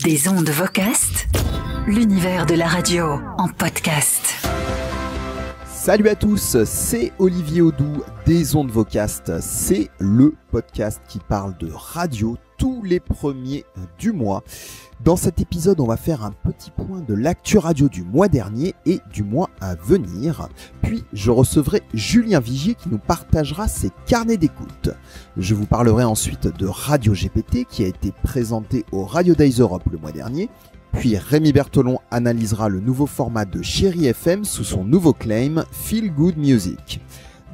Des ondes Vocast, l'univers de la radio en podcast. Salut à tous, c'est Olivier Audoux des ondes Vocast. C'est le podcast qui parle de radio tous les premiers du mois. Dans cet épisode, on va faire un petit point de l'actu radio du mois dernier et du mois à venir. Puis, je recevrai Julien Vigier qui nous partagera ses carnets d'écoute. Je vous parlerai ensuite de Radio GPT qui a été présenté au Radio Days Europe le mois dernier. Puis Rémi Bertolon analysera le nouveau format de Chérie FM sous son nouveau claim Feel Good Music.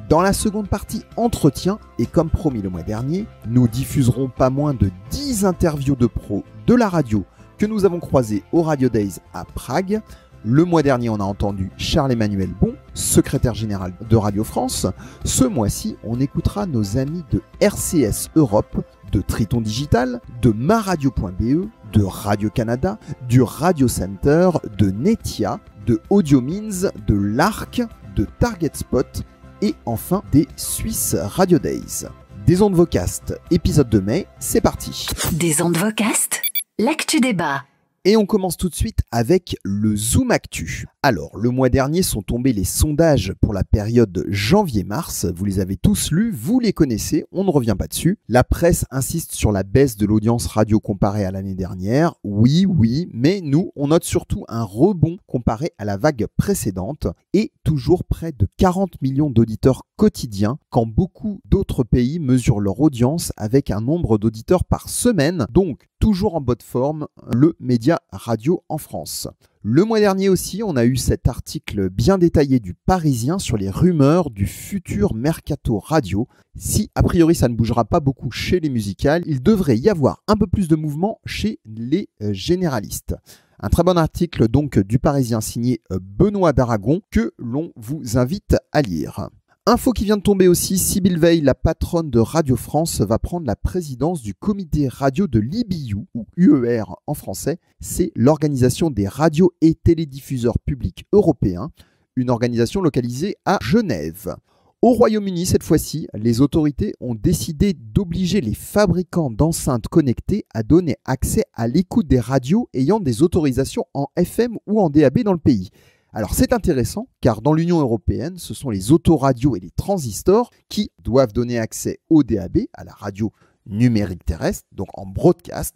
Dans la seconde partie entretien, et comme promis le mois dernier, nous diffuserons pas moins de 10 interviews de pros de la radio que nous avons croisés au Radio Days à Prague. Le mois dernier, on a entendu Charles-Emmanuel Bon, secrétaire général de Radio France. Ce mois-ci, on écoutera nos amis de RCS Europe, de Triton Digital, de maradio.be, de Radio-Canada, du Radio Center, de Netia, de Audio Means, de l'Arc, de Target Spot et enfin des Suisses Radio Days. Des ondes Vocast, épisode de mai, c'est parti. Des ondes Vocast, l'actu débat. Et on commence tout de suite avec le Zoom Actu. Alors, le mois dernier sont tombés les sondages pour la période janvier-mars. Vous les avez tous lus, vous les connaissez, on ne revient pas dessus. La presse insiste sur la baisse de l'audience radio comparée à l'année dernière. Oui, mais nous, on note surtout un rebond comparé à la vague précédente et toujours près de 40 millions d'auditeurs quotidiens quand beaucoup d'autres pays mesurent leur audience avec un nombre d'auditeurs par semaine. Donc, toujours en bonne forme, le média radio en France. Le mois dernier aussi, on a eu cet article bien détaillé du Parisien sur les rumeurs du futur mercato radio. Si, a priori, ça ne bougera pas beaucoup chez les musicales, il devrait y avoir un peu plus de mouvement chez les généralistes. Un très bon article donc du Parisien signé Benoît d'Aragon que l'on vous invite à lire. Info qui vient de tomber aussi, Sybille Veil, la patronne de Radio France, va prendre la présidence du comité radio de l'IBU, ou UER en français. C'est l'organisation des radios et télédiffuseurs publics européens, une organisation localisée à Genève. Au Royaume-Uni, cette fois-ci, les autorités ont décidé d'obliger les fabricants d'enceintes connectées à donner accès à l'écoute des radios ayant des autorisations en FM ou en DAB dans le pays. Alors c'est intéressant car dans l'Union européenne, ce sont les autoradios et les transistors qui doivent donner accès au DAB, à la radio numérique terrestre, donc en broadcast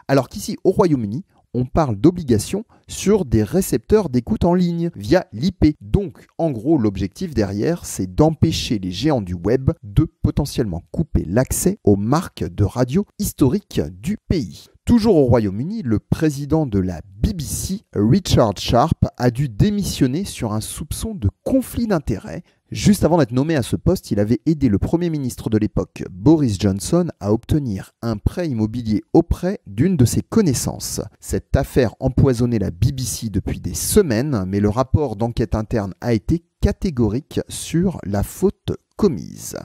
alors qu'ici au Royaume-Uni, on parle d'obligation sur des récepteurs d'écoute en ligne via l'IP. Donc en gros, l'objectif derrière, c'est d'empêcher les géants du web de potentiellement couper l'accès aux marques de radio historiques du pays. Toujours au Royaume-Uni, le président de la BBC, Richard Sharp, a dû démissionner sur un soupçon de conflit d'intérêts. Juste avant d'être nommé à ce poste, il avait aidé le Premier ministre de l'époque, Boris Johnson, à obtenir un prêt immobilier auprès d'une de ses connaissances. Cette affaire empoisonnait la BBC depuis des semaines, mais le rapport d'enquête interne a été catégorique sur la faute commise.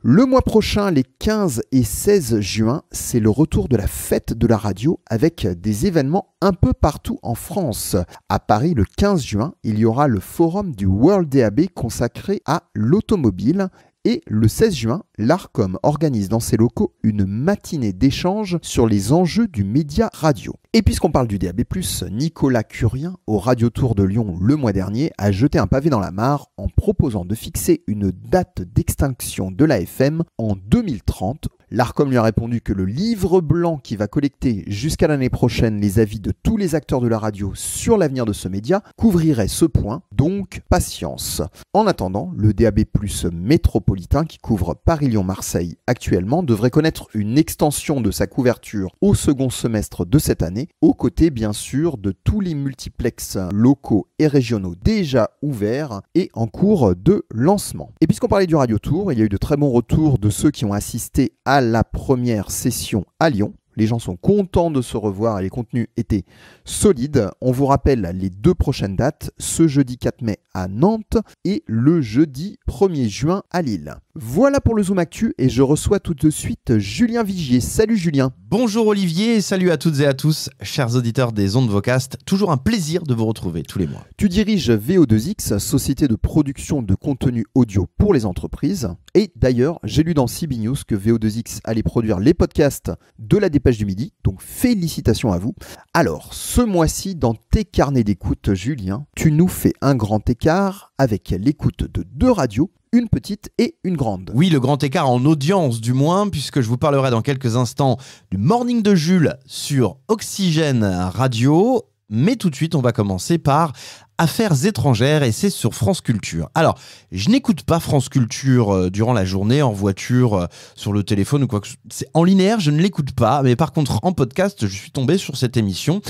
Le mois prochain, les 15 et 16 juin, c'est le retour de la fête de la radio avec des événements un peu partout en France. À Paris, le 15 juin, il y aura le forum du World DAB consacré à l'automobile. Et le 16 juin, l'Arcom organise dans ses locaux une matinée d'échange sur les enjeux du média radio. Et puisqu'on parle du DAB+, Nicolas Curien, au Radio Tour de Lyon le mois dernier, a jeté un pavé dans la mare en proposant de fixer une date d'extinction de la FM en 2030. L'Arcom lui a répondu que le livre blanc qui va collecter jusqu'à l'année prochaine les avis de tous les acteurs de la radio sur l'avenir de ce média couvrirait ce point, donc patience. En attendant, le DAB+ métropolitain qui couvre Paris-Lyon-Marseille actuellement devrait connaître une extension de sa couverture au second semestre de cette année, aux côtés bien sûr de tous les multiplexes locaux et régionaux déjà ouverts et en cours de lancement. Et puisqu'on parlait du Radio Tour, il y a eu de très bons retours de ceux qui ont assisté à la première session à Lyon. Les gens sont contents de se revoir et les contenus étaient solides. On vous rappelle les deux prochaines dates, ce jeudi 4 mai à Nantes et le jeudi 1er juin à Lille. Voilà pour le Zoom Actu et je reçois tout de suite Julien Vigier. Salut Julien. Bonjour Olivier et salut à toutes et à tous, chers auditeurs des ondes Vocast. Toujours un plaisir de vous retrouver tous les mois. Tu diriges VO2X, société de production de contenu audio pour les entreprises. Et d'ailleurs, j'ai lu dans CB News que VO2X allait produire les podcasts de la Dépêche pêche du midi, donc félicitations à vous. Alors, ce mois-ci, dans tes carnets d'écoute, Julien, tu nous fais un grand écart avec l'écoute de 2 radios, une petite et une grande. Oui, le grand écart en audience du moins, puisque je vous parlerai dans quelques instants du Morning de Jules sur Oxygène Radio. Mais tout de suite, on va commencer par Affaires étrangères et c'est sur France Culture. Alors, je n'écoute pas France Culture durant la journée, en voiture, sur le téléphone ou quoi que ce soit. C'est en linéaire, je ne l'écoute pas, mais par contre, en podcast, je suis tombé sur cette émission.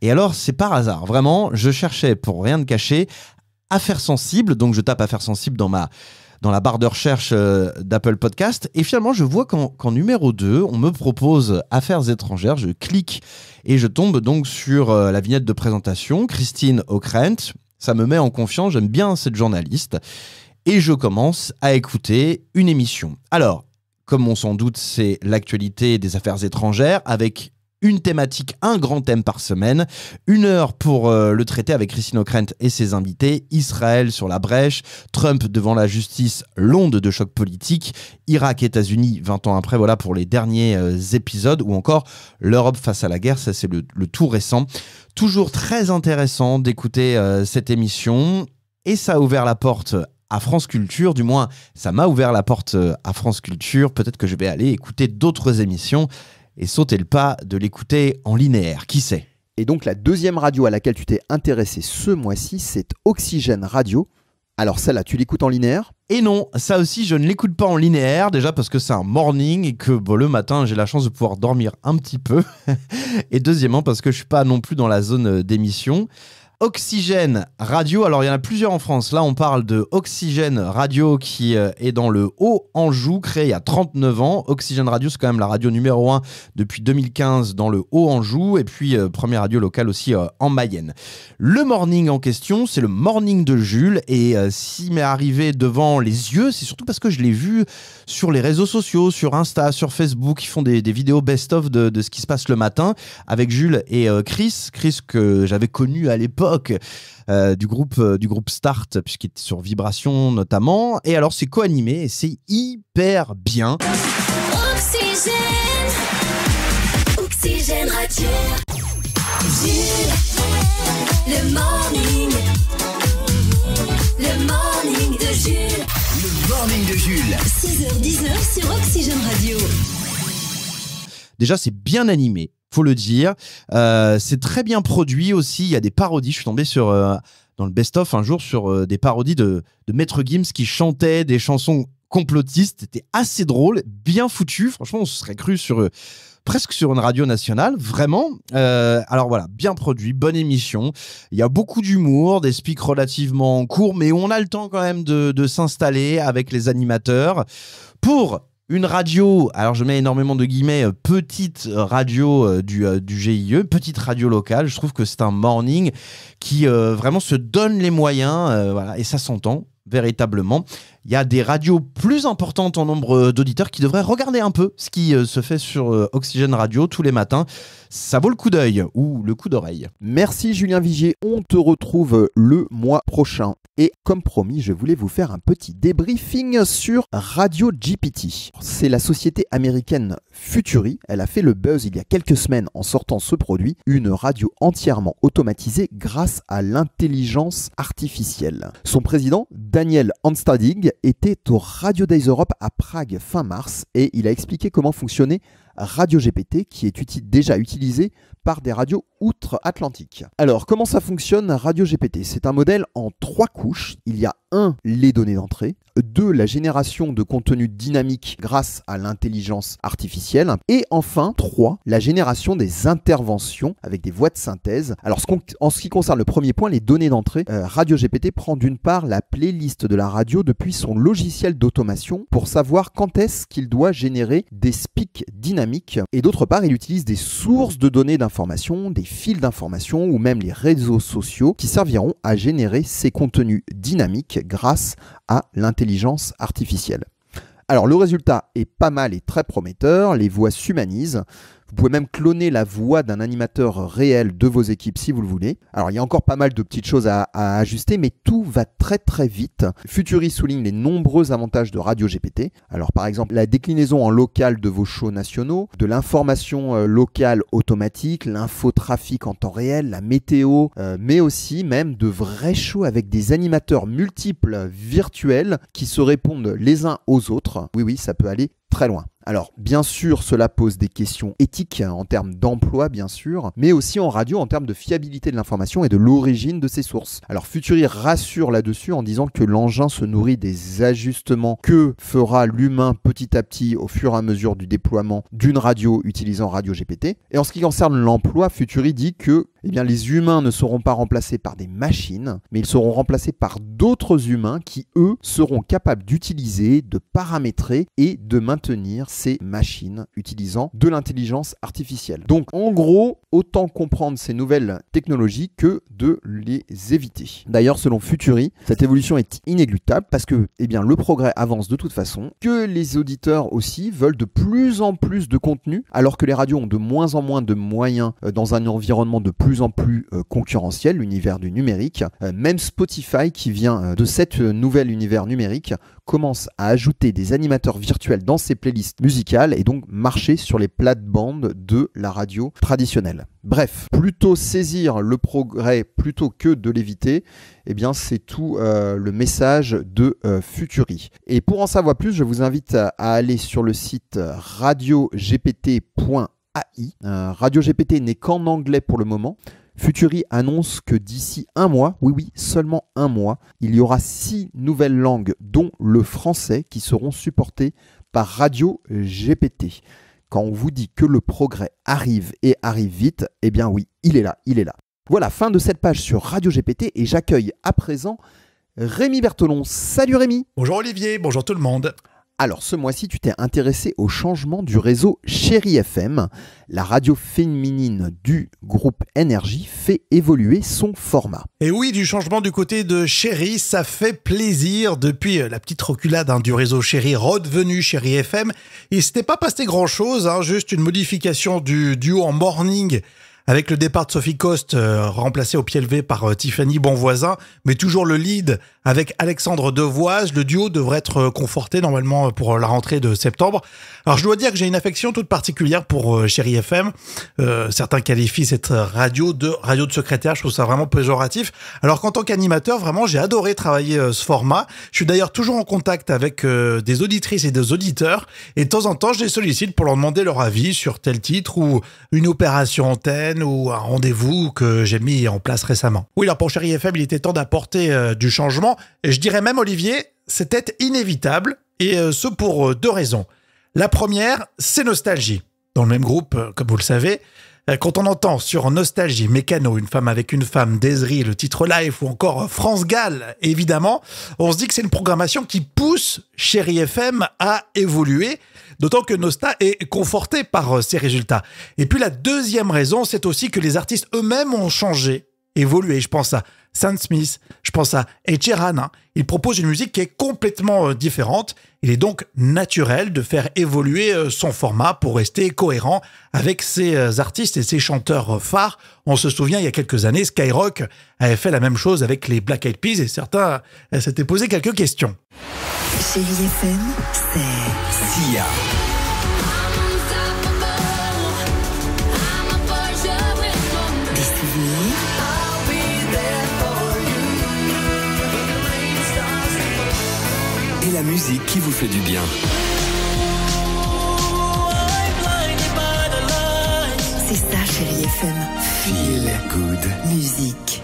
Et alors, c'est par hasard, vraiment, je cherchais, pour rien de cacher, Affaires sensibles, donc je tape Affaires sensibles dans la barre de recherche d'Apple Podcast. Et finalement, je vois qu'en numéro 2, on me propose Affaires étrangères. Je clique et je tombe donc sur la vignette de présentation, Christine Ockrent. Ça me met en confiance, j'aime bien cette journaliste. Et je commence à écouter une émission. Alors, comme on s'en doute, c'est l'actualité des affaires étrangères avec une thématique, un grand thème par semaine, 1 heure pour le traiter avec Christine Ockrent et ses invités, Israël sur la brèche, Trump devant la justice, l'onde de choc politique, Irak, États-Unis 20 ans après, voilà pour les derniers épisodes, ou encore l'Europe face à la guerre, ça c'est le tout récent. Toujours très intéressant d'écouter cette émission, et ça a ouvert la porte à France Culture, du moins ça m'a ouvert la porte à France Culture, peut-être que je vais aller écouter d'autres émissions, et sauter le pas de l'écouter en linéaire, qui sait. Et donc la deuxième radio à laquelle tu t'es intéressé ce mois-ci, c'est Oxygène Radio. Alors celle-là, tu l'écoutes en linéaire ? Et non, ça aussi je ne l'écoute pas en linéaire, déjà parce que c'est un morning et que le matin j'ai la chance de pouvoir dormir un petit peu. Et deuxièmement parce que je ne suis pas non plus dans la zone d'émission. Oxygène Radio, alors il y en a plusieurs en France. Là, on parle de Oxygène Radio qui est dans le Haut-Anjou, créé il y a 39 ans. Oxygène Radio, c'est quand même la radio numéro 1 depuis 2015 dans le Haut-Anjou et puis première radio locale aussi en Mayenne. Le morning en question, c'est le morning de Jules et s'il m'est arrivé devant les yeux, c'est surtout parce que je l'ai vu sur les réseaux sociaux, sur Insta, sur Facebook, qui font des vidéos best-of de ce qui se passe le matin avec Jules et Chris que j'avais connu à l'époque. Du groupe Start, puisqu'il était sur Vibration notamment. Et alors, c'est co-animé et c'est hyper bien. Oxygène Radio. Jules, le morning. Le morning de Jules. Le morning de Jules. 6h-10h sur Oxygène Radio. Déjà, c'est bien animé. Faut le dire. C'est très bien produit aussi. Il y a des parodies. Je suis tombé dans le best-of un jour sur des parodies de Maître Gims qui chantait des chansons complotistes. C'était assez drôle, bien foutu. Franchement, on se serait cru presque sur une radio nationale, vraiment. Alors voilà, bien produit, bonne émission. Il y a beaucoup d'humour, des speaks relativement courts, mais on a le temps quand même de s'installer avec les animateurs. Pour une radio, alors je mets énormément de guillemets, petite radio du GIE, petite radio locale. Je trouve que c'est un morning qui vraiment se donne les moyens, voilà, et ça s'entend véritablement. Il y a des radios plus importantes en nombre d'auditeurs qui devraient regarder un peu ce qui se fait sur Oxygène Radio tous les matins. Ça vaut le coup d'œil ou le coup d'oreille. Merci Julien Vigier, on te retrouve le mois prochain. Et comme promis, je voulais vous faire un petit débriefing sur Radio GPT. C'est la société américaine Futuri. Elle a fait le buzz il y a quelques semaines en sortant ce produit, une radio entièrement automatisée grâce à l'intelligence artificielle. Son président, Daniel Anstading, était au Radio Days Europe à Prague fin mars et il a expliqué comment fonctionnait Radio GPT qui est déjà utilisé par des radios outre-Atlantique. Alors, comment ça fonctionne Radio GPT ? C'est un modèle en 3 couches. Il y a 1, les données d'entrée, 2, la génération de contenu dynamique grâce à l'intelligence artificielle, et enfin 3, la génération des interventions avec des voix de synthèse. Alors, en ce qui concerne le premier point, les données d'entrée, Radio GPT prend d'une part la playlist de la radio depuis son logiciel d'automation pour savoir quand est-ce qu'il doit générer des speaks dynamiques, et d'autre part, il utilise des sources de données d'information, des fils d'information ou même les réseaux sociaux qui serviront à générer ces contenus dynamiques grâce à l'intelligence artificielle. Alors le résultat est pas mal et très prometteur, les voix s'humanisent. Vous pouvez même cloner la voix d'un animateur réel de vos équipes si vous le voulez. Alors il y a encore pas mal de petites choses à ajuster, mais tout va très très vite. Futury souligne les nombreux avantages de Radio GPT. Alors par exemple la déclinaison en local de vos shows nationaux, de l'information locale automatique, l'infotrafic en temps réel, la météo, mais aussi même de vrais shows avec des animateurs multiples virtuels qui se répondent les uns aux autres. Oui, ça peut aller très loin. Alors, bien sûr, cela pose des questions éthiques en termes d'emploi, bien sûr, mais aussi en radio en termes de fiabilité de l'information et de l'origine de ses sources. Alors, Futury rassure là-dessus en disant que l'engin se nourrit des ajustements que fera l'humain petit à petit au fur et à mesure du déploiement d'une radio utilisant Radio GPT. Et en ce qui concerne l'emploi, Futury dit que les humains ne seront pas remplacés par des machines, mais ils seront remplacés par d'autres humains qui, eux, seront capables d'utiliser, de paramétrer et de maintenir ces machines utilisant de l'intelligence artificielle. Donc, en gros, autant comprendre ces nouvelles technologies que de les éviter. D'ailleurs, selon Futury, cette évolution est inéluctable parce que le progrès avance de toute façon, que les auditeurs aussi veulent de plus en plus de contenu, alors que les radios ont de moins en moins de moyens dans un environnement de plus en plus concurrentiel, l'univers du numérique. Même Spotify, qui vient de cet nouvel univers numérique, commence à ajouter des animateurs virtuels dans ses playlists musicales et donc marcher sur les plates-bandes de la radio traditionnelle. Bref, plutôt saisir le progrès plutôt que de l'éviter, c'est tout le message de Futury. Et pour en savoir plus, je vous invite à aller sur le site radiogpt.ai. Radio GPT n'est qu'en anglais pour le moment. Futury annonce que d'ici un mois, seulement un mois, il y aura 6 nouvelles langues, dont le français, qui seront supportées par Radio GPT. Quand on vous dit que le progrès arrive et arrive vite, il est là. Voilà, fin de cette page sur Radio GPT et j'accueille à présent Rémi Bertolon. Salut Rémi. Bonjour Olivier, bonjour tout le monde. Alors, ce mois-ci, tu t'es intéressé au changement du réseau Chéri FM. La radio féminine du groupe Énergie fait évoluer son format. Et oui, du changement du côté de Chéri, ça fait plaisir. Depuis la petite reculade du réseau Chéri redevenu Chéri FM, il ne s'était pas passé grand-chose, juste une modification du duo en morning avec le départ de Sophie Coste, remplacée au pied levé par Tiffany Bonvoisin, mais toujours le lead avec Alexandre Devoise. Le duo devrait être conforté normalement pour la rentrée de septembre. Alors je dois dire que j'ai une affection toute particulière pour Chéri FM. Certains qualifient cette radio de secrétaire, je trouve ça vraiment péjoratif. Alors qu'en tant qu'animateur, vraiment j'ai adoré travailler ce format. Je suis d'ailleurs toujours en contact avec des auditrices et des auditeurs, et de temps en temps je les sollicite pour leur demander leur avis sur tel titre ou une opération antenne ou un rendez-vous que j'ai mis en place récemment. Oui, alors pour Chéri FM, il était temps d'apporter du changement. Et je dirais même, Olivier, c'était inévitable, et ce pour 2 raisons. La première, c'est Nostalgie. Dans le même groupe, comme vous le savez, quand on entend sur Nostalgie, Mécano, Une femme avec une femme, Desri, le titre Life ou encore France Gall, évidemment, on se dit que c'est une programmation qui pousse Chéri FM à évoluer, d'autant que Nosta est conforté par ces résultats. Et puis la deuxième raison, c'est aussi que les artistes eux-mêmes ont changé, évolué. Je pense à Sam Smith, je pense à Ed Sheeran. Il propose une musique qui est complètement différente. Il est donc naturel de faire évoluer son format pour rester cohérent avec ses artistes et ses chanteurs phares. On se souvient, il y a quelques années, Skyrock avait fait la même chose avec les Black Eyed Peas et certains s'étaient posé quelques questions. Chéri FM, c'est Sia. des souvenirs, Et la musique qui vous fait du bien. c'est ça Chéri FM. Feel good. Musique.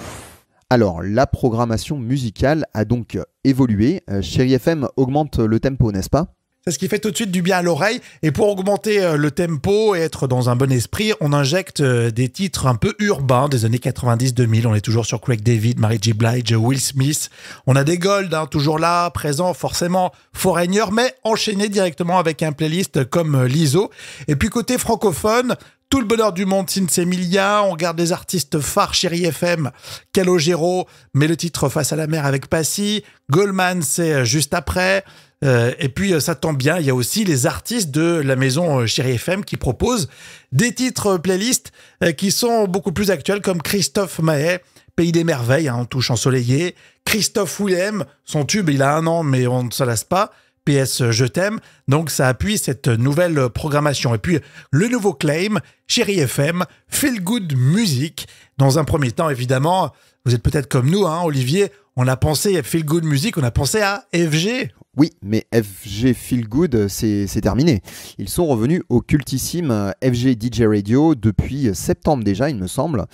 Alors, la programmation musicale a donc évolué. Chéri FM augmente le tempo, n'est-ce pas ? C'est ce qui fait tout de suite du bien à l'oreille. Et pour augmenter le tempo et être dans un bon esprit, on injecte des titres un peu urbains des années 90-2000. On est toujours sur Craig David, Mary J. Blige, Will Smith. On a des golds, toujours là, présents, forcément Foreigner, mais enchaînés directement avec un playlist comme l'ISO. Et puis côté francophone, tout le bonheur du monde, Sinsemilia, on garde des artistes phares Chéri FM, Calogero, met le titre Face à la mer avec Passy, Goldman c'est juste après, Et puis ça tombe bien, il y a aussi les artistes de la maison Chérie FM qui proposent des titres playlist qui sont beaucoup plus actuels, comme Christophe Maé, Pays des merveilles, touche ensoleillée. Christophe Willem, son tube, il a 1 an, mais on ne se lasse pas. PS Je t'aime. Donc ça appuie cette nouvelle programmation. Et puis le nouveau claim, Chérie FM, Feel Good Music. Dans un premier temps, évidemment, vous êtes peut-être comme nous, Olivier, on a pensé à Feel Good Music, on a pensé à FG. Oui, mais FG Feel Good, c'est terminé. Ils sont revenus au cultissime FG DJ Radio depuis septembre déjà, il me semble.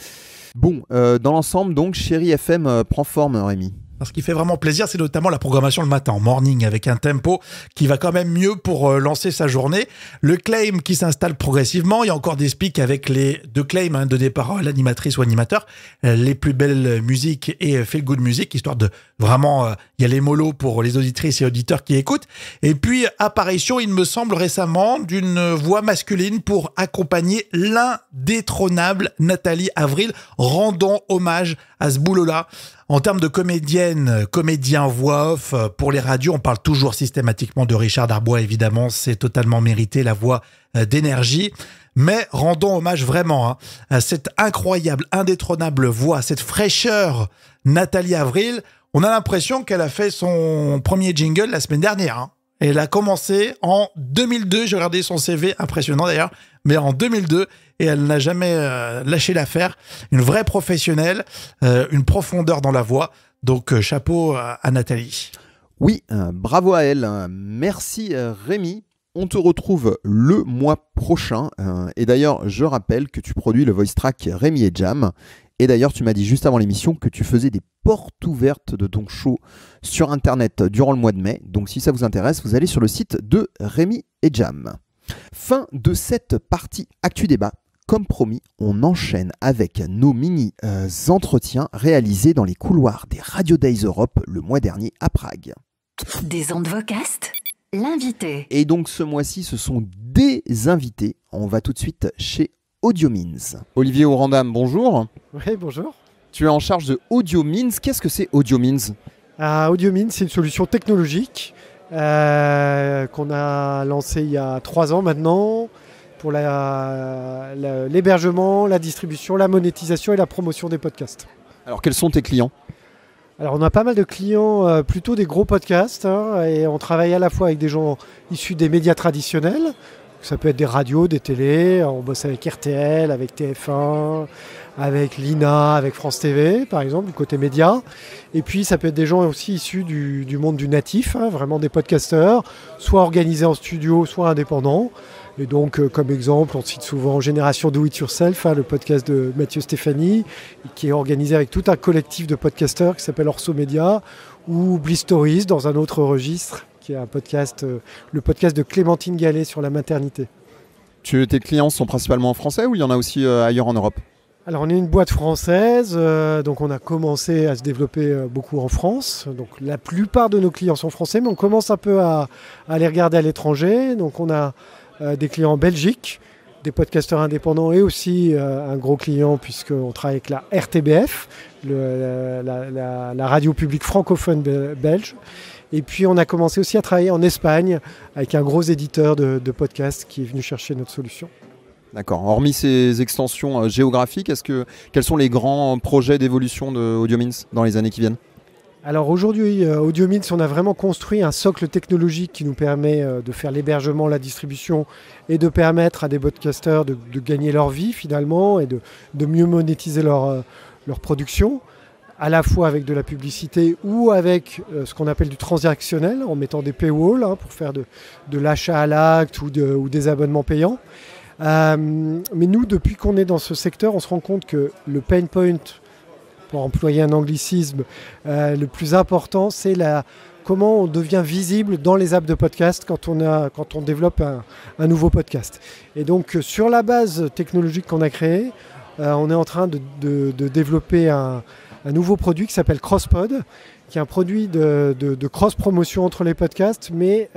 Bon, dans l'ensemble, donc, Chérie FM prend forme, Rémi. Ce qui fait vraiment plaisir, c'est notamment la programmation le matin, en morning, avec un tempo qui va quand même mieux pour lancer sa journée. Le claim qui s'installe progressivement. Il y a encore des speaks avec les 2 claims donnés par l'animatrice ou animateur. Les plus belles musiques et Feel Good Music, histoire de vraiment y aller mollo pour les auditrices et auditeurs qui écoutent. Et puis, apparition, il me semble récemment, d'une voix masculine pour accompagner l'indétrônable Nathalie Avril, rendant hommage à ce boulot-là. En termes de comédien voix off, pour les radios, on parle toujours systématiquement de Richard Darbois, évidemment, c'est totalement mérité, la voix d'énergie. Mais rendons hommage vraiment à cette incroyable, indétrônable voix, cette fraîcheur Nathalie Avril. On a l'impression qu'elle a fait son premier jingle la semaine dernière. Elle a commencé en 2002, j'ai regardé son CV, impressionnant d'ailleurs, mais en 2002, et elle n'a jamais lâché l'affaire. Une vraie professionnelle, une profondeur dans la voix, donc chapeau à Nathalie. Oui, bravo à elle. Merci Rémi. On te retrouve le mois prochain. Et d'ailleurs, je rappelle que tu produis le voice track Rémi et Jam. Et d'ailleurs, tu m'as dit juste avant l'émission que tu faisais des portes ouvertes de ton show sur Internet durant le mois de mai. Donc si ça vous intéresse, vous allez sur le site de Rémi et Jam. Fin de cette partie Actu Débat. Comme promis, on enchaîne avec nos mini-entretiens réalisés dans les couloirs des Radio Days Europe le mois dernier à Prague. Des ondes vocastes, l'invité. Et donc ce mois-ci, ce sont des invités. On va tout de suite chez AudioMeans. Olivier Orandam, bonjour. Oui, bonjour. Tu es en charge de AudioMeans. Qu'est-ce que c'est AudioMeans ? AudioMeans, c'est une solution technologique qu'on a lancée il y a 3 ans maintenant pour l'hébergement, la distribution, la monétisation et la promotion des podcasts. Alors, quels sont tes clients ? Alors, on a pas mal de clients, plutôt des gros podcasts, et on travaille à la fois avec des gens issus des médias traditionnels. Ça peut être des radios, des télés, on bosse avec RTL, avec TF1, avec l'INA, avec France TV, par exemple, du côté média. Et puis, ça peut être des gens aussi issus du monde du natif, vraiment des podcasteurs, soit organisés en studio, soit indépendants. Et donc, comme exemple, on cite souvent Génération Do It Yourself, le podcast de Mathieu Stéphanie, qui est organisé avec tout un collectif de podcasteurs qui s'appelle Orso Média, ou Bliss Stories, dans un autre registre, qui est un podcast, le podcast de Clémentine Gallet sur la maternité. Tes clients sont principalement français ou il y en a aussi ailleurs en Europe ? Alors on est une boîte française, donc on a commencé à se développer beaucoup en France. Donc la plupart de nos clients sont français, mais on commence un peu à les regarder à l'étranger. Donc on a des clients en Belgique, des podcasteurs indépendants et aussi un gros client puisqu'on travaille avec la RTBF, la radio publique francophone belge. Et puis on a commencé aussi à travailler en Espagne avec un gros éditeur de podcasts qui est venu chercher notre solution. D'accord. Hormis ces extensions géographiques, quels sont les grands projets d'évolution de AudioMeans dans les années qui viennent ? Alors aujourd'hui, AudioMeans, on a vraiment construit un socle technologique qui nous permet de faire l'hébergement, la distribution et de permettre à des podcasteurs de gagner leur vie finalement et de mieux monétiser leur production, à la fois avec de la publicité ou avec ce qu'on appelle du transactionnel, en mettant des paywalls pour faire de l'achat à l'acte ou des abonnements payants. Mais nous, depuis qu'on est dans ce secteur, on se rend compte que le pain point, pour employer un anglicisme, le plus important, c'est comment on devient visible dans les apps de podcast quand on développe un nouveau podcast. Et donc, sur la base technologique qu'on a créée, on est en train de développer un nouveau produit qui s'appelle CrossPod, qui est un produit de cross-promotion entre les podcasts, mais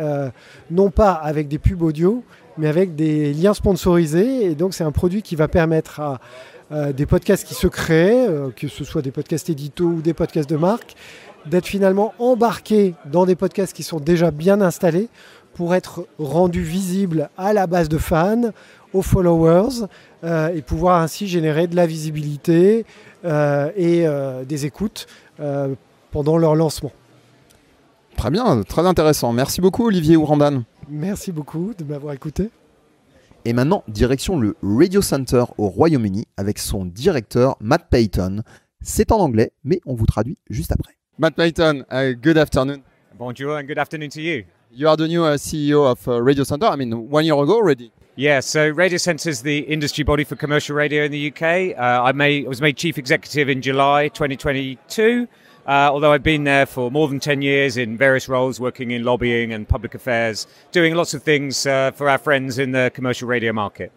non pas avec des pubs audio, mais avec des liens sponsorisés. Et donc, c'est un produit qui va permettre des podcasts qui se créent, que ce soit des podcasts édito ou des podcasts de marque, d'être finalement embarqués dans des podcasts qui sont déjà bien installés pour être rendus visibles à la base de fans, aux followers, et pouvoir ainsi générer de la visibilité et des écoutes pendant leur lancement. Très bien, très intéressant. Merci beaucoup Olivier Ourandan. Merci beaucoup de m'avoir écouté. Et maintenant, direction le Radio Center au Royaume-Uni avec son directeur Matt Payton. C'est en anglais, mais on vous traduit juste après. Matt Payton, good afternoon. Bonjour and good afternoon to you. You are the new CEO of Radio Center. I mean, 1 year ago already. Yeah, so Radio Centre is the industry body for commercial radio in the UK. I was made chief executive in July 2022, although I've been there for more than 10 years in various roles, working in lobbying and public affairs, doing lots of things for our friends in the commercial radio market.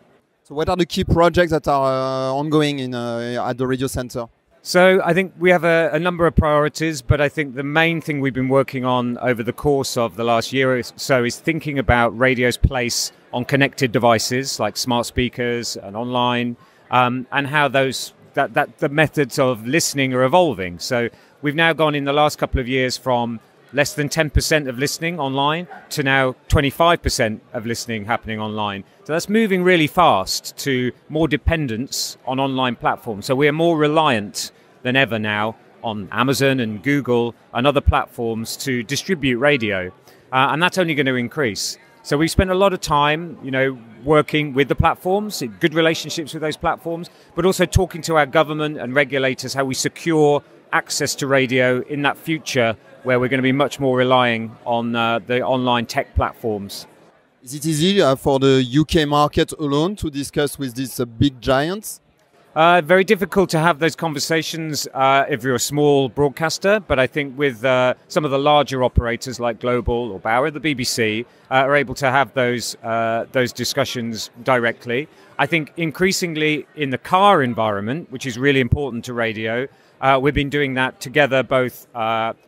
So what are the key projects that are ongoing at the Radio Center? So I think we have a number of priorities, but I think the main thing we've been working on over the course of the last year or so is thinking about radio's place on connected devices like smart speakers and online, and how the methods of listening are evolving. So we've now gone in the last couple of years from less than 10% of listening online to now 25% of listening happening online. So that's moving really fast to more dependence on online platforms. So we are more reliant than ever now on Amazon and Google and other platforms to distribute radio. And that's only going to increase. So we've spent a lot of time, working with the platforms, good relationships with those platforms, but also talking to our government and regulators how we secure access to radio in that future where we're going to be much more relying on the online tech platforms. Is it easy for the UK market alone to discuss with these big giants? Very difficult to have those conversations if you're a small broadcaster, but I think with some of the larger operators like Global or Bauer, the BBC, are able to have those discussions directly. I think increasingly in the car environment, which is really important to radio, we've been doing that together, both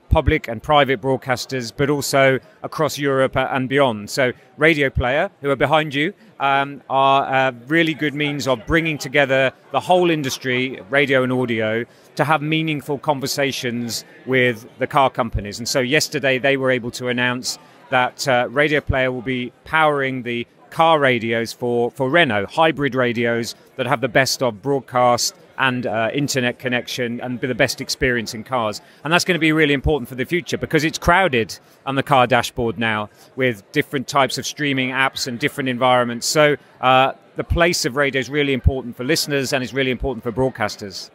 public and private broadcasters, but also across Europe and beyond. So Radio Player, who are behind you, are a really good means of bringing together the whole industry, radio and audio, to have meaningful conversations with the car companies. And so yesterday they were able to announce that Radio Player will be powering the car radios for Renault, hybrid radios that have the best of broadcast and internet connection and the best experience in cars. And that's going to be really important for the future because it's crowded on the car dashboard now with different types of streaming apps and different environments. So the place of radio is really important for listeners and is really important for broadcasters.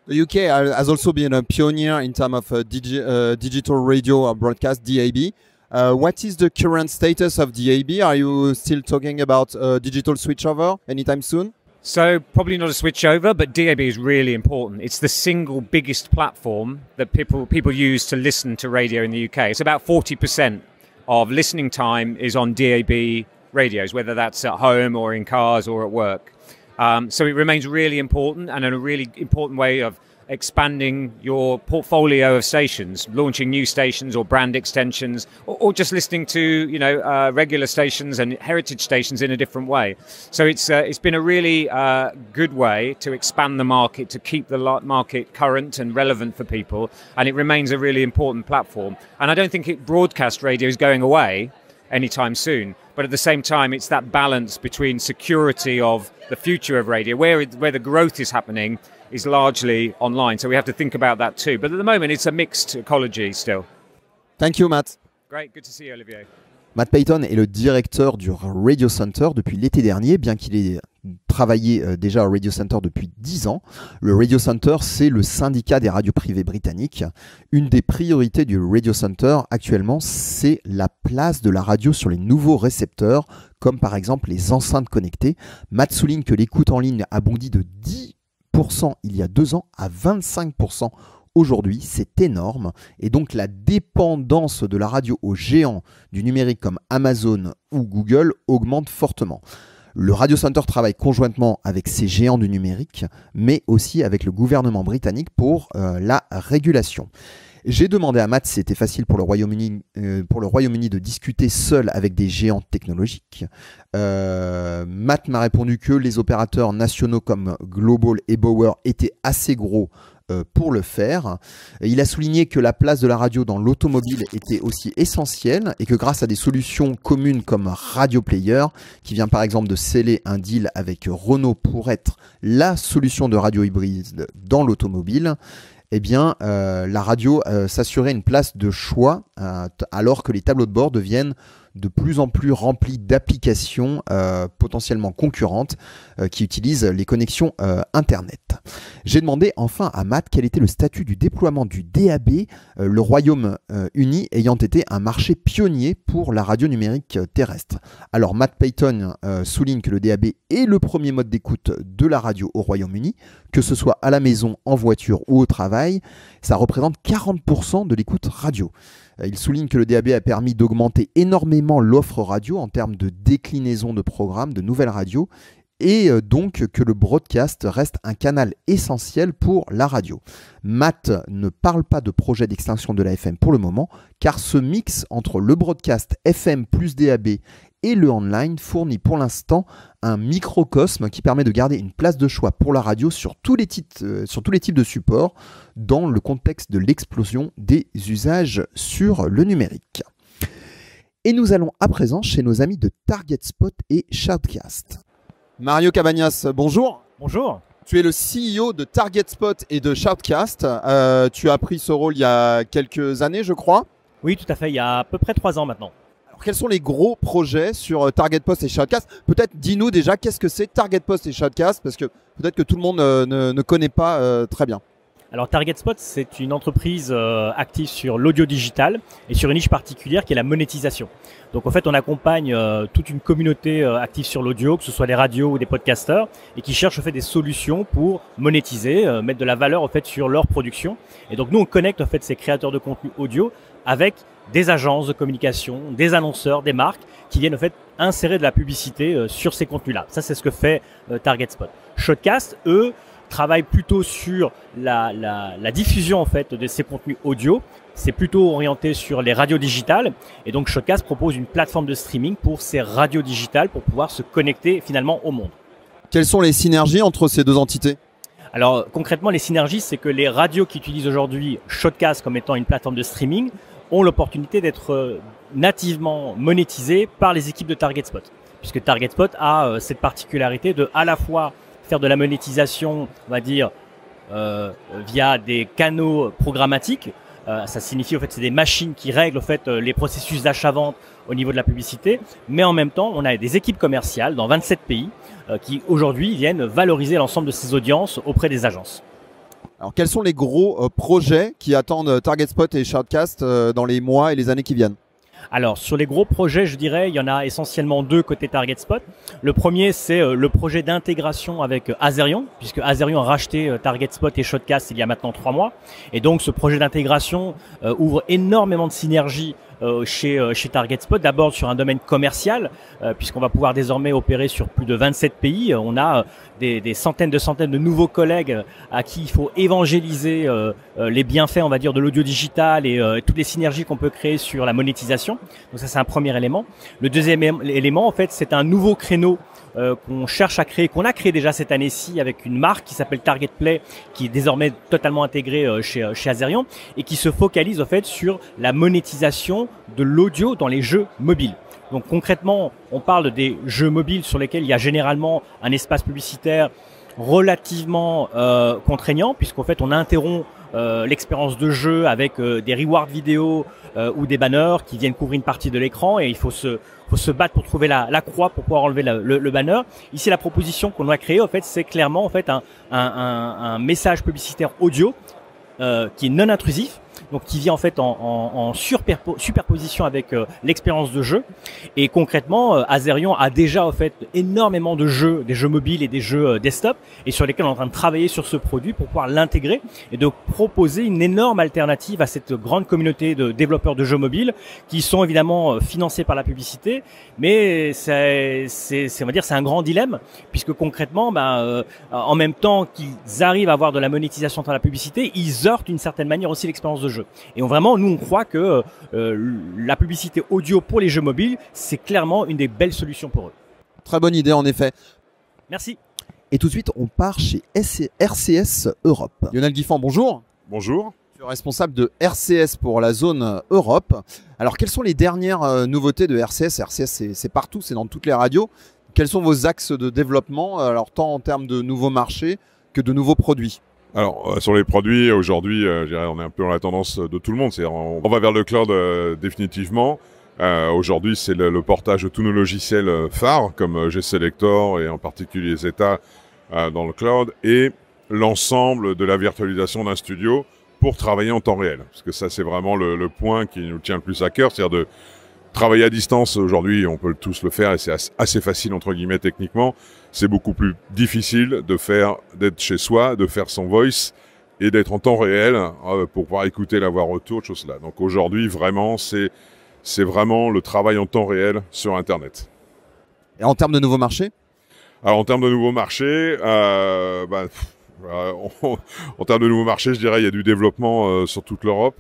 The UK has also been a pioneer in terms of digital radio broadcast, DAB. What is the current status of DAB? Are you still talking about digital switchover anytime soon? So probably not a switchover, but DAB is really important. It's the single biggest platform that people use to listen to radio in the UK. It's about 40% of listening time is on DAB radios, whether that's at home or in cars or at work. So it remains really important and a really important way of expanding your portfolio of stations, launching new stations or brand extensions, or just listening to regular stations and heritage stations in a different way. So it's been a really good way to expand the market, to keep the market current and relevant for people, and it remains a really important platform. And I don't think broadcast radio is going away anytime soon, but at the same time it's that balance between security of the future of radio, where the growth is happening is largely online, so we have to think about that too. But at the moment, it's a mixed ecology still. Thank you, Matt. Great, good to see you, Olivier. Matt Payton est le directeur du Radio Center depuis l'été dernier, bien qu'il ait travaillé déjà au Radio Center depuis 10 ans. Le Radio Center, c'est le syndicat des radios privées britanniques. Une des priorités du Radio Center actuellement, c'est la place de la radio sur les nouveaux récepteurs, comme par exemple les enceintes connectées. Matt souligne que l'écoute en ligne a bondi de 10% il y a 2 ans à 25% aujourd'hui, c'est énorme. Et donc la dépendance de la radio aux géants du numérique comme Amazon ou Google augmente fortement. Le Radio Center travaille conjointement avec ces géants du numérique, mais aussi avec le gouvernement britannique pour la régulation. J'ai demandé à Matt si c'était facile pour le Royaume-Uni de discuter seul avec des géants technologiques. Matt m'a répondu que les opérateurs nationaux comme Global et Bauer étaient assez gros pour le faire. Il a souligné que la place de la radio dans l'automobile était aussi essentielle et que grâce à des solutions communes comme Radio Player, qui vient par exemple de sceller un deal avec Renault pour être la solution de radio hybride dans l'automobile, eh bien, la radio s'assurait une place de choix alors que les tableaux de bord deviennent de plus en plus remplis d'applications potentiellement concurrentes qui utilisent les connexions Internet. J'ai demandé enfin à Matt quel était le statut du déploiement du DAB, le Royaume-Uni ayant été un marché pionnier pour la radio numérique terrestre. Alors Matt Payton souligne que le DAB est le premier mode d'écoute de la radio au Royaume-Uni, que ce soit à la maison, en voiture ou au travail. Ça représente 40% de l'écoute radio. Il souligne que le DAB a permis d'augmenter énormément l'offre radio en termes de déclinaison de programmes, de nouvelles radios, et donc que le broadcast reste un canal essentiel pour la radio. Matt ne parle pas de projet d'extinction de la FM pour le moment, car ce mix entre le broadcast FM plus DAB et le online fournit pour l'instant un microcosme qui permet de garder une place de choix pour la radio sur tous les types de supports dans le contexte de l'explosion des usages sur le numérique. Et nous allons à présent chez nos amis de Target Spot et Shoutcast. Mario Cabañas, bonjour. Bonjour. Tu es le CEO de Target Spot et de Shoutcast. Tu as pris ce rôle il y a quelques années, je crois. Oui, tout à fait, il y a à peu près 3 ans maintenant. Alors, quels sont les gros projets sur Target Post et Shoutcast? Peut-être dis-nous déjà qu'est-ce que c'est Target Post et Shoutcast, parce que peut-être que tout le monde ne connaît pas très bien. Alors Target Spot, c'est une entreprise active sur l'audio digital et sur une niche particulière qui est la monétisation. Donc en fait, on accompagne toute une communauté active sur l'audio, que ce soit des radios ou des podcasteurs, et qui cherchent en fait des solutions pour monétiser, mettre de la valeur en fait sur leur production. Et donc nous, on connecte en fait ces créateurs de contenu audio avec des agences de communication, des annonceurs, des marques qui viennent en fait insérer de la publicité sur ces contenus-là. Ça, c'est ce que fait Target Spot. Shoutcast, eux, travaille plutôt sur la diffusion en fait de ces contenus audio. C'est plutôt orienté sur les radios digitales et donc Shoutcast propose une plateforme de streaming pour ces radios digitales pour pouvoir se connecter finalement au monde. Quelles sont les synergies entre ces deux entités? Alors concrètement, les synergies, c'est que les radios qui utilisent aujourd'hui Shoutcast comme étant une plateforme de streaming ont l'opportunité d'être nativement monétisées par les équipes de Target Spot, puisque Target Spot a cette particularité de à la fois faire de la monétisation, on va dire, via des canaux programmatiques. Ça signifie, en fait, c'est des machines qui règlent, en fait, les processus d'achat-vente au niveau de la publicité. Mais en même temps, on a des équipes commerciales dans 27 pays qui, aujourd'hui, viennent valoriser l'ensemble de ces audiences auprès des agences. Alors, quels sont les gros projets qui attendent Target Spot et Shoutcast dans les mois et les années qui viennent? Alors, sur les gros projets, je dirais, il y en a essentiellement 2 côté Target Spot. Le premier, c'est le projet d'intégration avec Azerion, puisque Azerion a racheté Target Spot et Shoutcast il y a maintenant 3 mois. Et donc, ce projet d'intégration ouvre énormément de synergies chez Target Spot, d'abord sur un domaine commercial, puisqu'on va pouvoir désormais opérer sur plus de 27 pays. On a des centaines de nouveaux collègues à qui il faut évangéliser les bienfaits, on va dire, de l'audio digital et toutes les synergies qu'on peut créer sur la monétisation. Donc ça, c'est un premier élément. Le deuxième élément, en fait, c'est un nouveau créneau qu'on cherche à créer, qu'on a créé déjà cette année-ci avec une marque qui s'appelle Target Play, qui est désormais totalement intégrée chez Azerion et qui se focalise en fait sur la monétisation de l'audio dans les jeux mobiles. Donc concrètement, on parle des jeux mobiles sur lesquels il y a généralement un espace publicitaire relativement contraignant, puisqu'en fait on interrompt l'expérience de jeu avec des rewards vidéo ou des banners qui viennent couvrir une partie de l'écran, et il faut se battre pour trouver la croix pour pouvoir enlever le banner. Ici, la proposition qu'on a créée, en fait, c'est clairement en fait un message publicitaire audio qui est non intrusif. donc qui vient en fait en superposition avec l'expérience de jeu. Et concrètement, Azerion a déjà en fait énormément de jeux, des jeux mobiles et des jeux desktop, et sur lesquels on est en train de travailler sur ce produit pour pouvoir l'intégrer et de proposer une énorme alternative à cette grande communauté de développeurs de jeux mobiles qui sont évidemment financés par la publicité, mais on va dire c'est un grand dilemme, puisque concrètement en même temps qu'ils arrivent à avoir de la monétisation dans la publicité, ils heurtent d'une certaine manière aussi l'expérience de jeu. Et vraiment, nous on croit que la publicité audio pour les jeux mobiles, c'est clairement une des belles solutions pour eux. Très bonne idée en effet. Merci. Et tout de suite, on part chez RCS Europe. Lionel Guiffan, bonjour. Bonjour. Je suis responsable de RCS pour la zone Europe. Alors, quelles sont les dernières nouveautés de RCS? RCS, c'est partout, c'est dans toutes les radios. Quels sont vos axes de développement, alors tant en termes de nouveaux marchés que de nouveaux produits? Alors, sur les produits, aujourd'hui, je dirais, on est un peu dans la tendance de tout le monde. C'est-à-dire, on va vers le cloud définitivement. Aujourd'hui, c'est le portage de tous nos logiciels phares, comme G-Selector et en particulier Zeta dans le cloud, et l'ensemble de la virtualisation d'un studio pour travailler en temps réel. Parce que ça, c'est vraiment le point qui nous tient le plus à cœur, c'est-à-dire de travailler à distance. Aujourd'hui, on peut tous le faire et c'est assez facile, entre guillemets, techniquement. C'est beaucoup plus difficile d'être chez soi, de faire son voice et d'être en temps réel pour pouvoir écouter la voix retour, choses là. Donc aujourd'hui, vraiment, c'est vraiment le travail en temps réel sur Internet. Et en termes de nouveaux marchés? Alors en termes de nouveaux marchés, en termes de nouveaux marchés, je dirais il y a du développement sur toute l'Europe.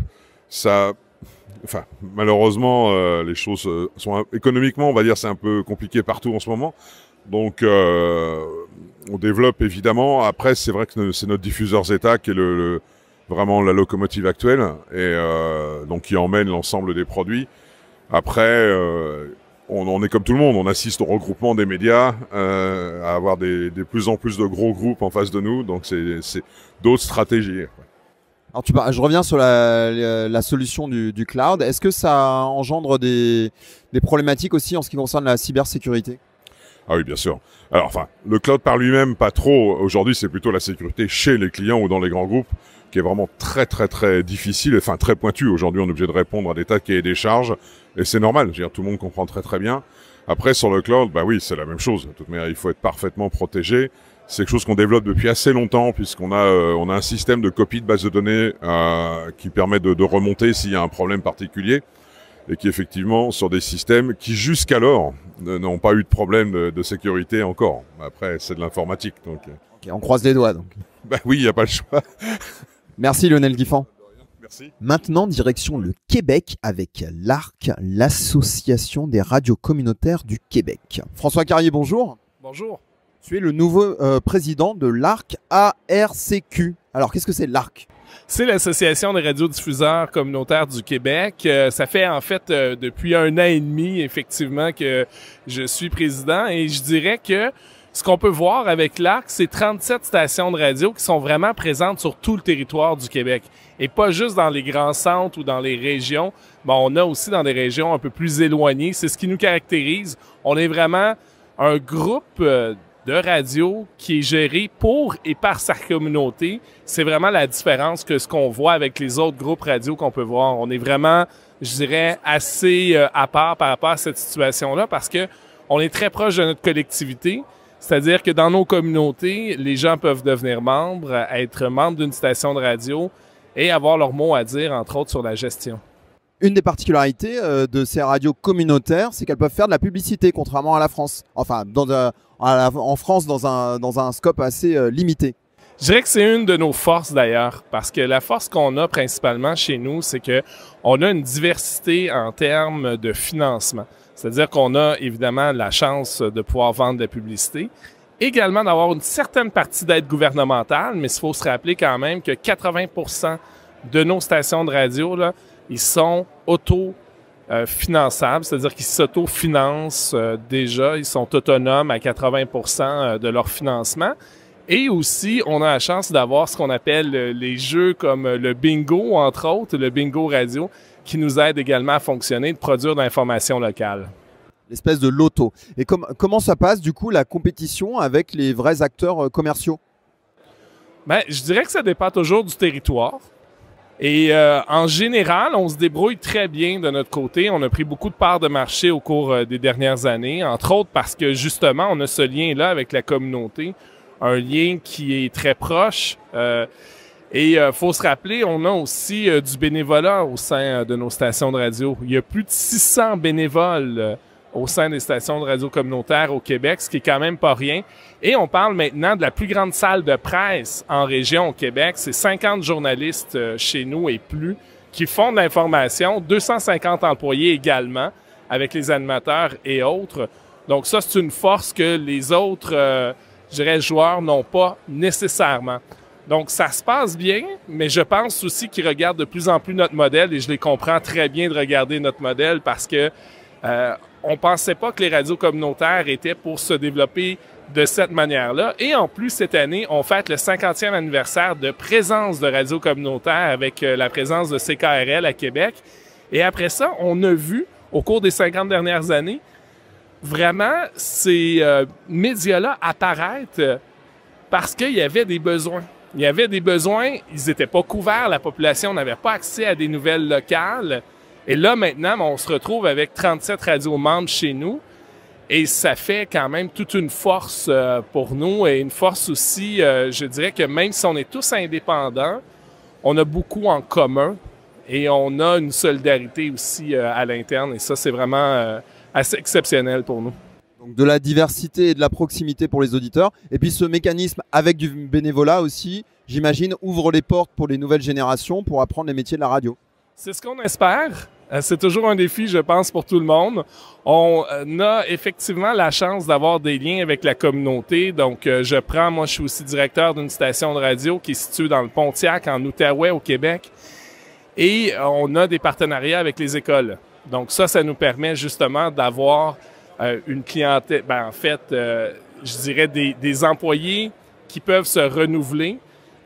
Malheureusement, les choses sont économiquement, on va dire, c'est un peu compliqué partout en ce moment. Donc on développe évidemment. Après, c'est vrai que c'est notre diffuseur Zeta qui est vraiment la locomotive actuelle et donc qui emmène l'ensemble des produits. Après, on est comme tout le monde, on assiste au regroupement des médias, à avoir de plus en plus de gros groupes en face de nous, donc c'est d'autres stratégies. Alors je reviens sur la solution du cloud. Est-ce que ça engendre des problématiques aussi en ce qui concerne la cybersécurité? Ah oui, bien sûr. Alors, le cloud par lui-même, pas trop. Aujourd'hui, c'est plutôt la sécurité chez les clients ou dans les grands groupes qui est vraiment très, très, très difficile, très pointu. Aujourd'hui, on est obligé de répondre à des tas de cahiers des charges et c'est normal. Je veux dire, tout le monde comprend très, très bien. Après, sur le cloud, oui, c'est la même chose. De toute manière, il faut être parfaitement protégé. C'est quelque chose qu'on développe depuis assez longtemps puisqu'on a un système de copie de base de données qui permet de remonter s'il y a un problème particulier. Et qui effectivement sur des systèmes qui jusqu'alors n'ont pas eu de problème de sécurité encore. Après, c'est de l'informatique. Donc okay, on croise les doigts. Donc. Oui, il n'y a pas le choix. Merci Lionel Guiffan. Merci. Maintenant, direction le Québec avec l'ARC, l'Association des radios communautaires du Québec. François Carrier, bonjour. Bonjour. Tu es le nouveau président de l'ARC ARCQ. Alors, qu'est-ce que c'est l'ARC ? C'est l'Association des radiodiffuseurs communautaires du Québec. Ça fait en fait depuis 1 an et demi, effectivement, que je suis président. Et je dirais que ce qu'on peut voir avec l'ARC, c'est 37 stations de radio qui sont vraiment présentes sur tout le territoire du Québec. Et pas juste dans les grands centres ou dans les régions. On a aussi dans des régions un peu plus éloignées. C'est ce qui nous caractérise. On est vraiment un groupe de radio qui est géré pour et par sa communauté. C'est vraiment la différence que ce qu'on voit avec les autres groupes radio qu'on peut voir. On est vraiment, je dirais, assez à part par rapport à cette situation-là parce que on est très proche de notre collectivité. C'est-à-dire que dans nos communautés, les gens peuvent devenir membres, être membres d'une station de radio et avoir leur mot à dire, entre autres, sur la gestion. Une des particularités de ces radios communautaires, c'est qu'elles peuvent faire de la publicité, contrairement à la France. Enfin, en France, dans un scope assez limité. Je dirais que c'est une de nos forces d'ailleurs, parce que la force qu'on a principalement chez nous, c'est que on a une diversité en termes de financement. C'est-à-dire qu'on a évidemment la chance de pouvoir vendre de la publicité, également d'avoir une certaine partie d'aide gouvernementale, mais il faut se rappeler quand même que 80% de nos stations de radio, là, ils sont auto-finançables, c'est-à-dire qu'ils s'auto-financent déjà, ils sont autonomes à 80% de leur financement. Et aussi, on a la chance d'avoir ce qu'on appelle les jeux comme le bingo, entre autres, le bingo radio, qui nous aide également à fonctionner, de produire de l'information locale. L'espèce de loto. Et comment ça passe, du coup, la compétition avec les vrais acteurs commerciaux? Je dirais que ça dépend toujours du territoire. Et en général, on se débrouille très bien de notre côté. On a pris beaucoup de parts de marché au cours des dernières années, entre autres parce que justement, on a ce lien-là avec la communauté, un lien qui est très proche. Et faut se rappeler, on a aussi du bénévolat au sein de nos stations de radio. Il y a plus de 600 bénévoles au sein des stations de radio communautaires au Québec, ce qui est quand même pas rien. Et on parle maintenant de la plus grande salle de presse en région au Québec. C'est 50 journalistes chez nous et plus qui font de l'information, 250 employés également, avec les animateurs et autres. Donc ça, c'est une force que les autres, je dirais, joueurs n'ont pas nécessairement. Donc ça se passe bien, mais je pense aussi qu'ils regardent de plus en plus notre modèle et je les comprends très bien de regarder notre modèle parce que on pensait pas que les radios communautaires étaient pour se développer de cette manière-là. Et en plus, cette année, on fête le 50e anniversaire de présence de radios communautaires avec la présence de CKRL à Québec. Et après ça, on a vu, au cours des 50 dernières années, vraiment ces médias-là apparaître parce qu'il y avait des besoins. Il y avait des besoins, ils n'étaient pas couverts, la population n'avait pas accès à des nouvelles locales. Et là, maintenant, on se retrouve avec 37 radios membres chez nous et ça fait quand même toute une force pour nous et une force aussi, je dirais que même si on est tous indépendants, on a beaucoup en commun et on a une solidarité aussi à l'interne et ça, c'est vraiment assez exceptionnel pour nous. Donc de la diversité et de la proximité pour les auditeurs. Et puis ce mécanisme avec du bénévolat aussi, j'imagine, ouvre les portes pour les nouvelles générations pour apprendre les métiers de la radio. C'est ce qu'on espère. C'est toujours un défi, je pense, pour tout le monde. On a effectivement la chance d'avoir des liens avec la communauté. Donc, moi, je suis aussi directeur d'une station de radio qui est située dans le Pontiac, en Outaouais, au Québec. Et on a des partenariats avec les écoles. Donc, ça nous permet justement d'avoir une clientèle, je dirais des employés qui peuvent se renouveler.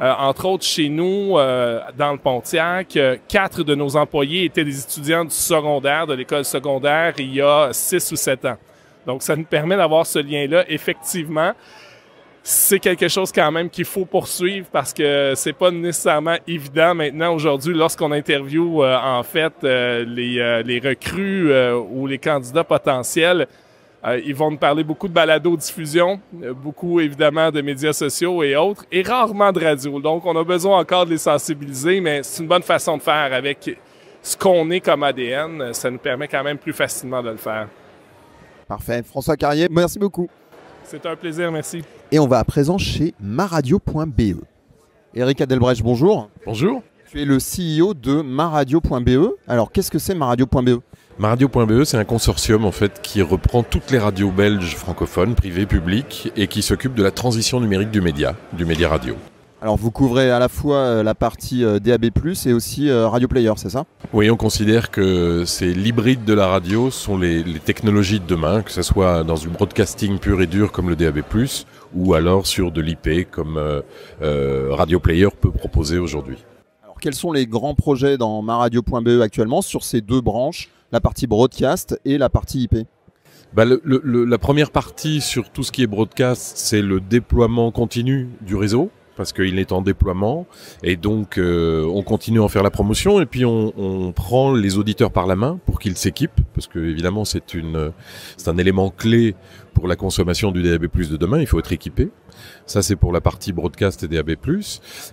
Entre autres, chez nous, dans le Pontiac, 4 de nos employés étaient des étudiants du secondaire, de l'école secondaire, il y a 6 ou 7 ans. Donc, ça nous permet d'avoir ce lien-là. Effectivement, c'est quelque chose quand même qu'il faut poursuivre parce que c'est pas nécessairement évident maintenant aujourd'hui lorsqu'on interviewe les recrues ou les candidats potentiels. Ils vont nous parler beaucoup de balado-diffusion, beaucoup évidemment de médias sociaux et autres, et rarement de radio. Donc, on a besoin encore de les sensibiliser, mais c'est une bonne façon de faire avec ce qu'on est comme ADN. Ça nous permet quand même plus facilement de le faire. Parfait. François Carrier, merci beaucoup. C'est un plaisir, merci. Et on va à présent chez maradio.be. Éric Adelbrecht, bonjour. Bonjour. Tu es le CEO de maradio.be. Alors, qu'est-ce que c'est maradio.be ? Maradio.be, c'est un consortium en fait qui reprend toutes les radios belges francophones, privées, publiques, et qui s'occupe de la transition numérique du média radio. Alors vous couvrez à la fois la partie DAB+, et aussi Radio Player, c'est ça ? Oui, on considère que c'est l'hybride de la radio, sont les technologies de demain, que ce soit dans du broadcasting pur et dur comme le DAB+, ou alors sur de l'IP comme Radio Player peut proposer aujourd'hui. Alors quels sont les grands projets dans maradio.be actuellement sur ces deux branches, la partie broadcast et la partie IP ? La première partie sur tout ce qui est broadcast, c'est le déploiement continu du réseau, parce qu'il est en déploiement, et donc on continue à en faire la promotion, et puis on prend les auditeurs par la main pour qu'ils s'équipent, parce que évidemment c'est un élément clé pour la consommation du DAB+ de demain, il faut être équipé. Ça c'est pour la partie broadcast et DAB+.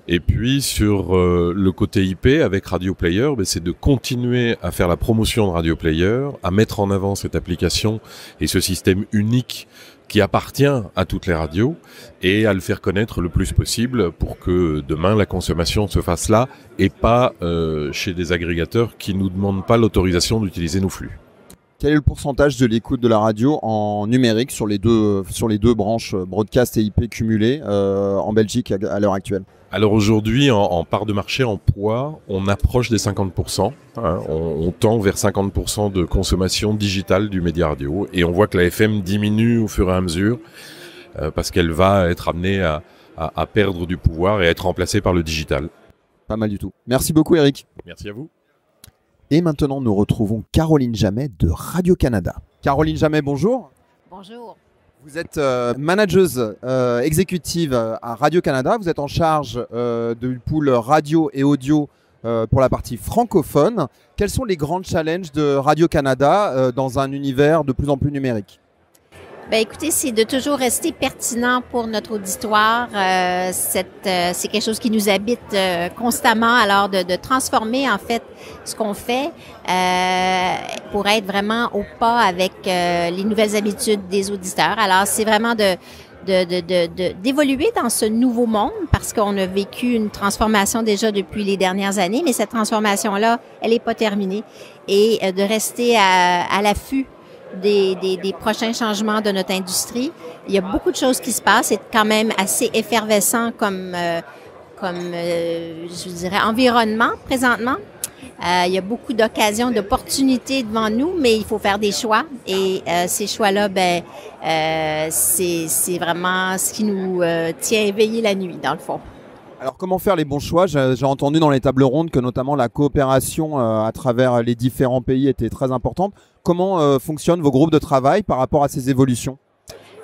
Et puis sur le côté IP avec Radio Player, c'est de continuer à faire la promotion de Radio Player, à mettre en avant cette application et ce système unique qui appartient à toutes les radios et à le faire connaître le plus possible pour que demain la consommation se fasse là et pas chez des agrégateurs qui nous demandent pas l'autorisation d'utiliser nos flux. Quel est le pourcentage de l'écoute de la radio en numérique sur les deux branches broadcast et IP cumulées en Belgique à l'heure actuelle ? Alors aujourd'hui, en part de marché, en poids, on approche des 50%. On tend vers 50% de consommation digitale du média radio. Et on voit que la FM diminue au fur et à mesure parce qu'elle va être amenée à perdre du pouvoir et à être remplacée par le digital. Pas mal du tout. Merci beaucoup Eric. Merci à vous. Et maintenant, nous retrouvons Caroline Jamet de Radio-Canada. Caroline Jamet, bonjour. Bonjour. Vous êtes manageuse exécutive à Radio-Canada. Vous êtes en charge du pôle radio et audio pour la partie francophone. Quels sont les grands challenges de Radio-Canada dans un univers de plus en plus numérique? Ben écoutez, c'est de toujours rester pertinent pour notre auditoire. C'est quelque chose qui nous habite constamment. Alors de transformer en fait ce qu'on fait pour être vraiment au pas avec les nouvelles habitudes des auditeurs. Alors c'est vraiment d'évoluer dans ce nouveau monde parce qu'on a vécu une transformation déjà depuis les dernières années, mais cette transformation-là, elle n'est pas terminée. Et de rester à l'affût des prochains changements de notre industrie. Il y a beaucoup de choses qui se passent. C'est quand même assez effervescent comme je dirais, environnement présentement. Il y a beaucoup d'occasions, d'opportunités devant nous, mais il faut faire des choix. Et ces choix-là, c'est vraiment ce qui nous tient éveillés la nuit, dans le fond. Alors comment faire les bons choix? J'ai entendu dans les tables rondes que notamment la coopération à travers les différents pays était très importante. Comment fonctionnent vos groupes de travail par rapport à ces évolutions?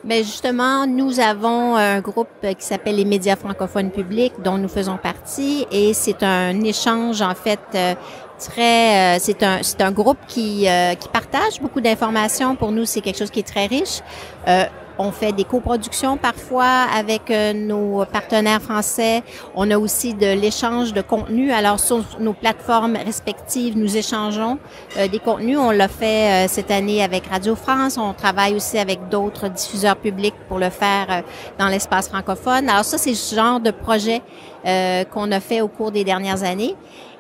Bien justement, nous avons un groupe qui s'appelle les médias francophones publics dont nous faisons partie et c'est un échange en fait c'est un groupe qui partage beaucoup d'informations. Pour nous, c'est quelque chose qui est très riche. On fait des coproductions parfois avec nos partenaires français. On a aussi de l'échange de contenu. Alors, sur nos plateformes respectives, nous échangeons des contenus. On l'a fait cette année avec Radio France. On travaille aussi avec d'autres diffuseurs publics pour le faire dans l'espace francophone. Alors ça, c'est ce genre de projet qu'on a fait au cours des dernières années.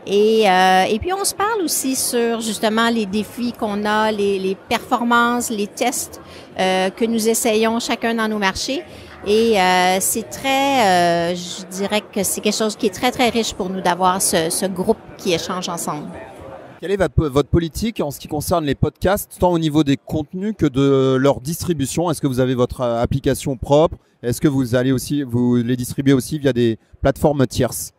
Et puis, on se parle aussi sur justement les défis qu'on a, les performances, les tests que nous essayons chacun dans nos marchés. Et c'est très, je dirais que c'est quelque chose qui est très, très riche pour nous d'avoir ce groupe qui échange ensemble. Quelle est votre politique en ce qui concerne les podcasts, tant au niveau des contenus que de leur distribution? Est-ce que vous avez votre application propre? Est-ce que vous les distribuez aussi via des plateformes tierces?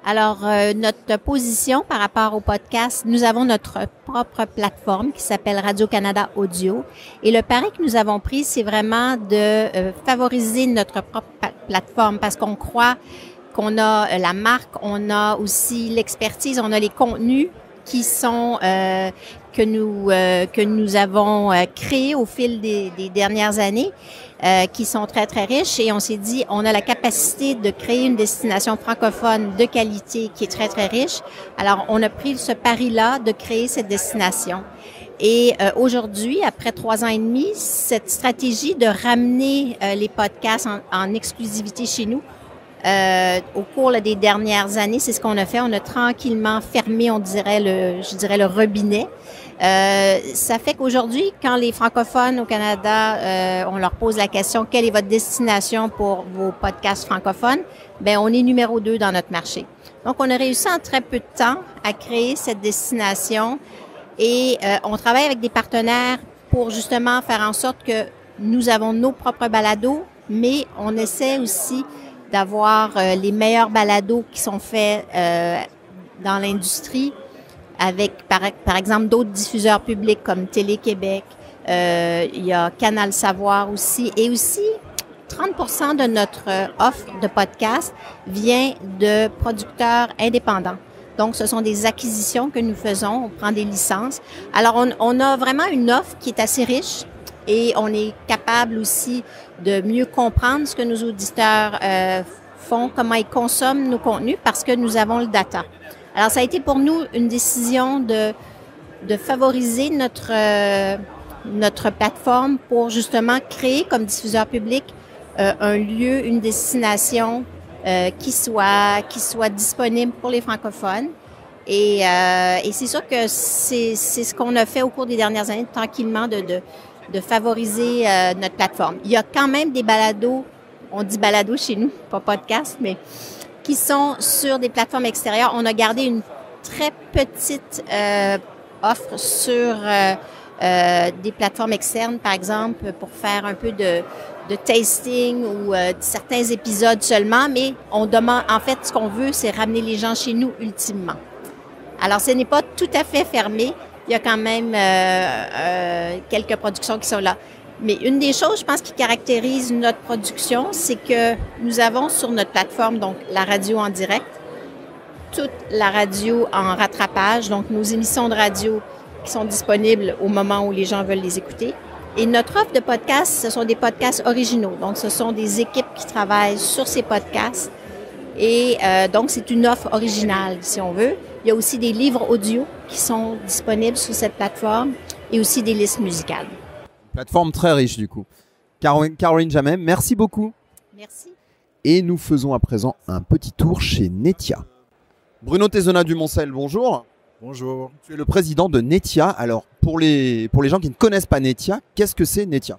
Alors, notre position par rapport au podcast, nous avons notre propre plateforme qui s'appelle Radio-Canada Audio. Et le pari que nous avons pris, c'est vraiment de favoriser notre propre plateforme parce qu'on croit qu'on a la marque, on a aussi l'expertise, on a les contenus qui sont que nous avons créés au fil des dernières années, qui sont très, très riches. Et on s'est dit, on a la capacité de créer une destination francophone de qualité qui est très, très riche. Alors, on a pris ce pari-là de créer cette destination. Et aujourd'hui, après 3 ans et demi, cette stratégie de ramener les podcasts en exclusivité chez nous, au cours des dernières années, c'est ce qu'on a fait. On a tranquillement fermé, le robinet. Ça fait qu'aujourd'hui, quand les francophones au Canada, on leur pose la question, quelle est votre destination pour vos podcasts francophones? Ben, on est numéro 2 dans notre marché. Donc, on a réussi en très peu de temps à créer cette destination et on travaille avec des partenaires pour justement faire en sorte que nous avons nos propres balados, mais on essaie aussi d'avoir les meilleurs balados qui sont faits dans l'industrie avec, par exemple, d'autres diffuseurs publics comme Télé-Québec. Il y a Canal Savoir aussi. Et aussi, 30% de notre offre de podcast vient de producteurs indépendants. Donc, ce sont des acquisitions que nous faisons. On prend des licences. Alors, on a vraiment une offre qui est assez riche. Et on est capable aussi de mieux comprendre ce que nos auditeurs font, comment ils consomment nos contenus, parce que nous avons le data. Alors, ça a été pour nous une décision de favoriser notre plateforme pour justement créer comme diffuseur public un lieu, une destination qui soit disponible pour les francophones. Et c'est sûr que c'est ce qu'on a fait au cours des dernières années, tranquillement, de favoriser notre plateforme. Il y a quand même des balados, on dit balados chez nous, pas podcast, mais qui sont sur des plateformes extérieures. On a gardé une très petite offre sur des plateformes externes, par exemple, pour faire un peu de tasting ou certains épisodes seulement, mais on demande, en fait, ce qu'on veut, c'est ramener les gens chez nous ultimement. Alors, ce n'est pas tout à fait fermé. Il y a quand même quelques productions qui sont là. Mais une des choses, je pense, qui caractérise notre production, c'est que nous avons sur notre plateforme, donc la radio en direct, toute la radio en rattrapage, donc nos émissions de radio qui sont disponibles au moment où les gens veulent les écouter. Et notre offre de podcasts, ce sont des podcasts originaux. Donc, ce sont des équipes qui travaillent sur ces podcasts. Et donc, c'est une offre originale, si on veut. Il y a aussi des livres audio qui sont disponibles sur cette plateforme et aussi des listes musicales. Plateforme très riche du coup. Caroline Jammet, merci beaucoup. Merci. Et nous faisons à présent un petit tour chez Netia. Bruno Tezona du Moncel, bonjour. Bonjour. Tu es le président de Netia. Alors, pour les gens qui ne connaissent pas Netia, qu'est-ce que c'est Netia?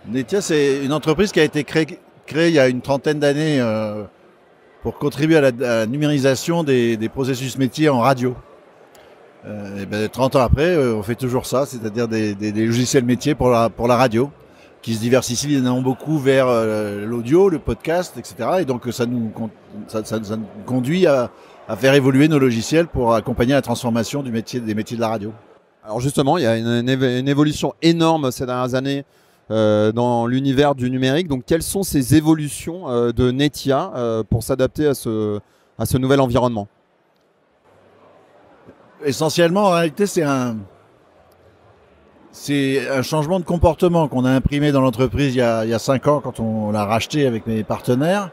Netia, c'est une entreprise qui a été créée il y a une trentaine d'années pour contribuer à la numérisation des processus métiers en radio. Et 30 ans après, on fait toujours ça, c'est-à-dire des logiciels métiers pour la radio, qui se diversifient évidemment beaucoup vers l'audio, le podcast, etc. Et donc ça nous conduit à faire évoluer nos logiciels pour accompagner la transformation des métiers de la radio. Alors justement, il y a une évolution énorme ces dernières années dans l'univers du numérique. Donc quelles sont ces évolutions de Netia pour s'adapter à ce nouvel environnement? Essentiellement, en réalité, c'est un changement de comportement qu'on a imprimé dans l'entreprise il y a 5 ans quand on l'a racheté avec mes partenaires.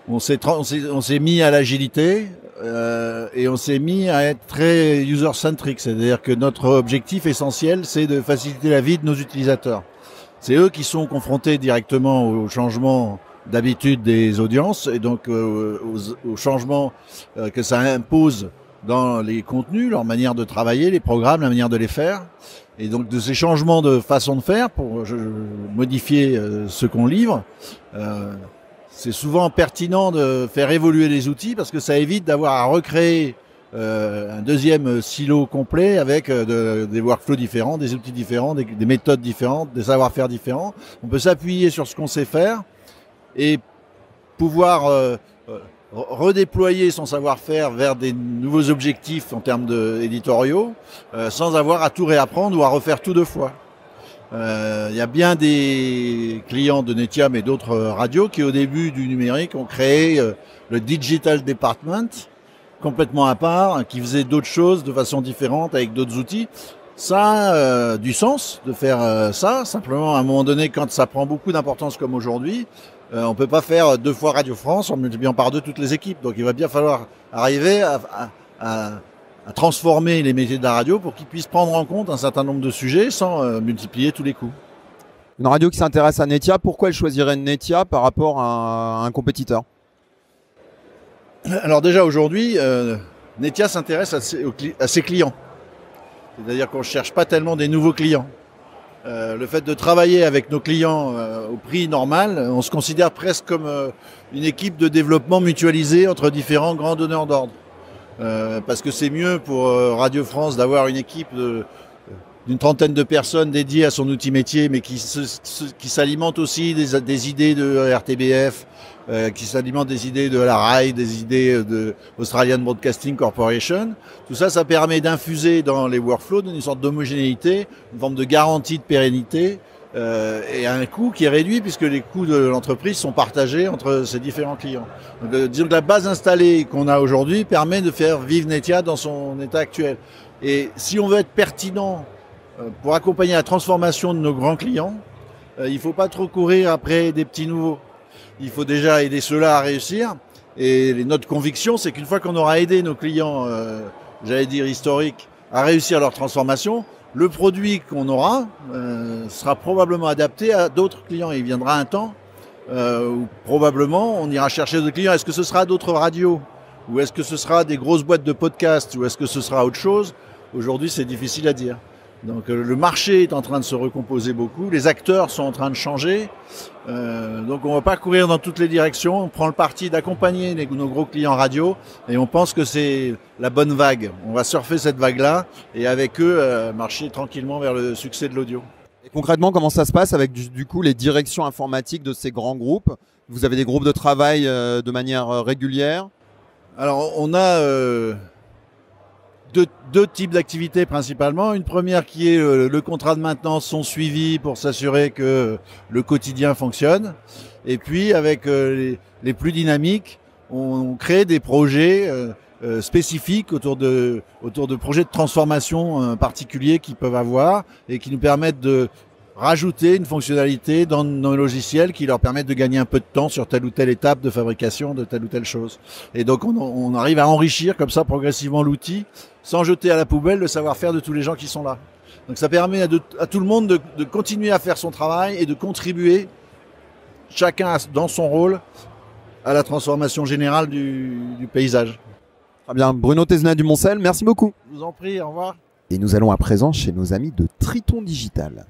On s'est mis à l'agilité et on s'est mis à être très user-centric, c'est-à-dire que notre objectif essentiel, c'est de faciliter la vie de nos utilisateurs. C'est eux qui sont confrontés directement au changement d'habitude des audiences et donc au changement que ça impose dans les contenus, leur manière de travailler, les programmes, la manière de les faire. Et donc de ces changements de façon de faire pour modifier ce qu'on livre, c'est souvent pertinent de faire évoluer les outils parce que ça évite d'avoir à recréer un deuxième silo complet avec des workflows différents, des outils différents, des méthodes différentes, des savoir-faire différents. On peut s'appuyer sur ce qu'on sait faire et pouvoir redéployer son savoir-faire vers des nouveaux objectifs en termes éditoriaux sans avoir à tout réapprendre ou à refaire tout 2 fois. Il y a bien des clients de Netia mais d'autres radios qui au début du numérique ont créé le Digital Department complètement à part, qui faisait d'autres choses de façon différente avec d'autres outils. Ça a du sens de faire ça, simplement à un moment donné quand ça prend beaucoup d'importance comme aujourd'hui, on peut pas faire 2 fois Radio France en multipliant par 2 toutes les équipes. Donc il va bien falloir arriver à transformer les métiers de la radio pour qu'ils puissent prendre en compte un certain nombre de sujets sans multiplier tous les coûts. Une radio qui s'intéresse à Netia, pourquoi elle choisirait Netia par rapport à un compétiteur? Alors déjà aujourd'hui, Netia s'intéresse à ses clients. C'est-à-dire qu'on ne cherche pas tellement des nouveaux clients. Le fait de travailler avec nos clients au prix normal, on se considère presque comme une équipe de développement mutualisée entre différents grands donneurs d'ordre. Parce que c'est mieux pour Radio France d'avoir une équipe d'une trentaine de personnes dédiées à son outil métier, mais qui s'alimentent aussi des idées de RTBF, qui s'alimentent des idées de la RAI, des idées de Australian Broadcasting Corporation. Tout ça, ça permet d'infuser dans les workflows une sorte d'homogénéité, une forme de garantie de pérennité, et à un coût qui est réduit puisque les coûts de l'entreprise sont partagés entre ses différents clients. Donc, disons que la base installée qu'on a aujourd'hui permet de faire vivre Netia dans son état actuel. Et si on veut être pertinent pour accompagner la transformation de nos grands clients, il ne faut pas trop courir après des petits nouveaux. Il faut déjà aider ceux-là à réussir. Et notre conviction, c'est qu'une fois qu'on aura aidé nos clients, j'allais dire historiques, à réussir leur transformation, le produit qu'on aura sera probablement adapté à d'autres clients. Il viendra un temps où probablement on ira chercher d'autres clients. Est-ce que ce sera d'autres radios? Ou est-ce que ce sera des grosses boîtes de podcasts? Ou est-ce que ce sera autre chose? Aujourd'hui, c'est difficile à dire. Donc le marché est en train de se recomposer beaucoup, les acteurs sont en train de changer, donc on ne va pas courir dans toutes les directions, on prend le parti d'accompagner nos gros clients radio et on pense que c'est la bonne vague. On va surfer cette vague-là et avec eux marcher tranquillement vers le succès de l'audio. Et concrètement, comment ça se passe avec du coup les directions informatiques de ces grands groupes? Vous avez des groupes de travail de manière régulière? Alors on a deux types d'activités principalement. Une première qui est le contrat de maintenance, son suivi pour s'assurer que le quotidien fonctionne. Et puis avec les plus dynamiques, on crée des projets spécifiques autour de projets de transformation particuliers qu'ils peuvent avoir et qui nous permettent de rajouter une fonctionnalité dans nos logiciels qui leur permettent de gagner un peu de temps sur telle ou telle étape de fabrication de telle ou telle chose. Et donc on arrive à enrichir comme ça progressivement l'outil sans jeter à la poubelle le savoir-faire de tous les gens qui sont là. Donc ça permet à tout le monde de continuer à faire son travail et de contribuer chacun dans son rôle à la transformation générale du paysage. Très bien, Bruno Tézenet du Moncel, merci beaucoup. Je vous en prie, au revoir. Et nous allons à présent chez nos amis de Triton Digital.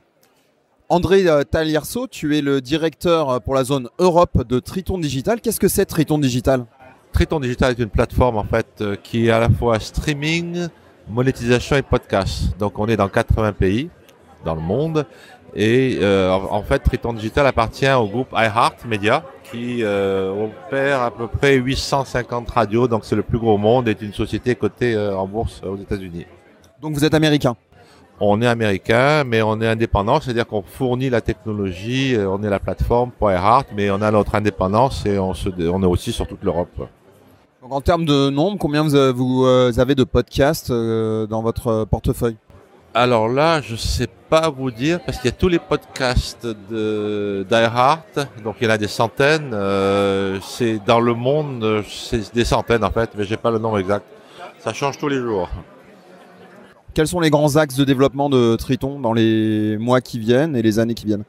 André Talierceau, tu es le directeur pour la zone Europe de Triton Digital. Qu'est-ce que c'est Triton Digital ? Triton Digital est une plateforme en fait qui est à la fois streaming, monétisation et podcast. Donc on est dans 80 pays dans le monde et en fait Triton Digital appartient au groupe iHeartMedia qui opère à peu près 850 radios. Donc c'est le plus gros au monde et est une société cotée en bourse aux États-Unis. Donc vous êtes américain ? On est américain, mais on est indépendant, c'est-à-dire qu'on fournit la technologie, on est la plateforme pour iHeart, mais on a notre indépendance et on est aussi sur toute l'Europe. Donc en termes de nombre, combien vous avez de podcasts dans votre portefeuille ? Alors là, je sais pas vous dire, parce qu'il y a tous les podcasts d'iHeart, donc il y en a des centaines, c'est dans le monde, c'est des centaines en fait, mais j'ai pas le nombre exact. Ça change tous les jours. Quels sont les grands axes de développement de Triton dans les mois qui viennent et les années qui viennent ?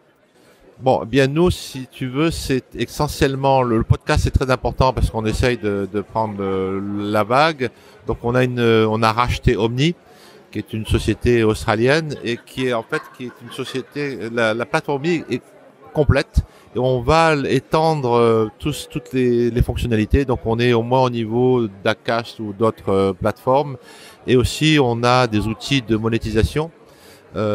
Bon, bien nous, si tu veux, c'est essentiellement le podcast, c'est très important parce qu'on essaye de prendre la vague. Donc on a racheté Omni, qui est une société australienne et qui est une société. La plateforme Omni est complète et on va étendre toutes les fonctionnalités. Donc on est au moins au niveau d'Acast ou d'autres plateformes. Et aussi, on a des outils de monétisation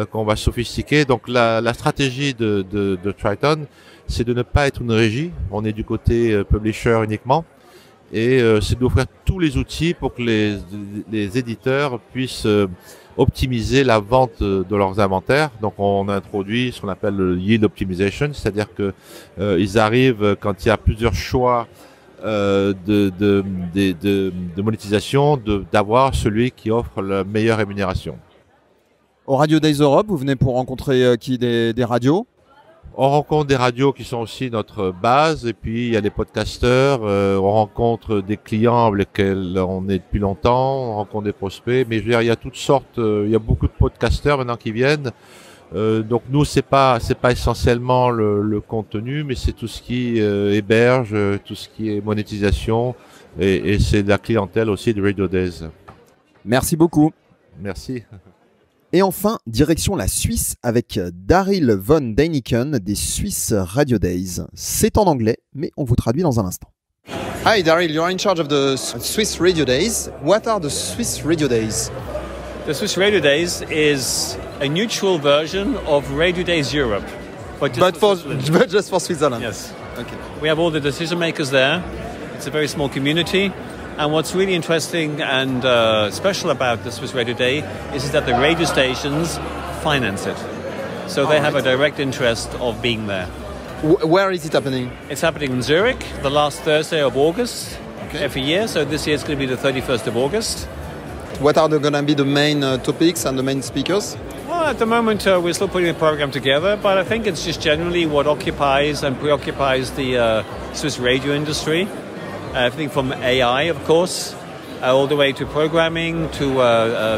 qu'on va sophistiquer. Donc, la stratégie de Triton, c'est de ne pas être une régie. On est du côté publisher uniquement. Et c'est d'offrir tous les outils pour que les éditeurs puissent optimiser la vente de leurs inventaires. Donc, on introduit ce qu'on appelle le yield optimization, c'est-à-dire que ils arrivent quand il y a plusieurs choix de monétisation, d'avoir celui qui offre la meilleure rémunération. Au Radio Days Europe, vous venez pour rencontrer des radios ? On rencontre des radios qui sont aussi notre base, et puis il y a des podcasteurs, on rencontre des clients avec lesquels on est depuis longtemps, on rencontre des prospects, mais je veux dire, il y a toutes sortes, il y a beaucoup de podcasteurs maintenant qui viennent. Donc nous, c'est pas essentiellement le contenu, mais c'est tout ce qui héberge, tout ce qui est monétisation, et c'est de la clientèle aussi de Radio Days. Merci beaucoup. Merci. Et enfin, direction la Suisse avec Daryl von Däniken des Swiss Radio Days. C'est en anglais, mais on vous traduit dans un instant. Hi Daryl, you're in charge of the Swiss Radio Days. What are the Swiss Radio Days? The Swiss Radio Days is a neutral version of Radio Days Europe. But just for Switzerland? Yes. Okay. We have all the decision makers there. It's a very small community. And what's really interesting and special about the Swiss Radio Day is that the radio stations finance it. So they have a direct interest of being there. Where is it happening? It's happening in Zurich, the last Thursday of August every year. So this year it's going to be the 31st of August. What are going to be the main topics and the main speakers? Well, at the moment we're still putting the program together, but I think it's just generally what occupies and preoccupies the Swiss radio industry. Everything from AI, of course, all the way to programming, to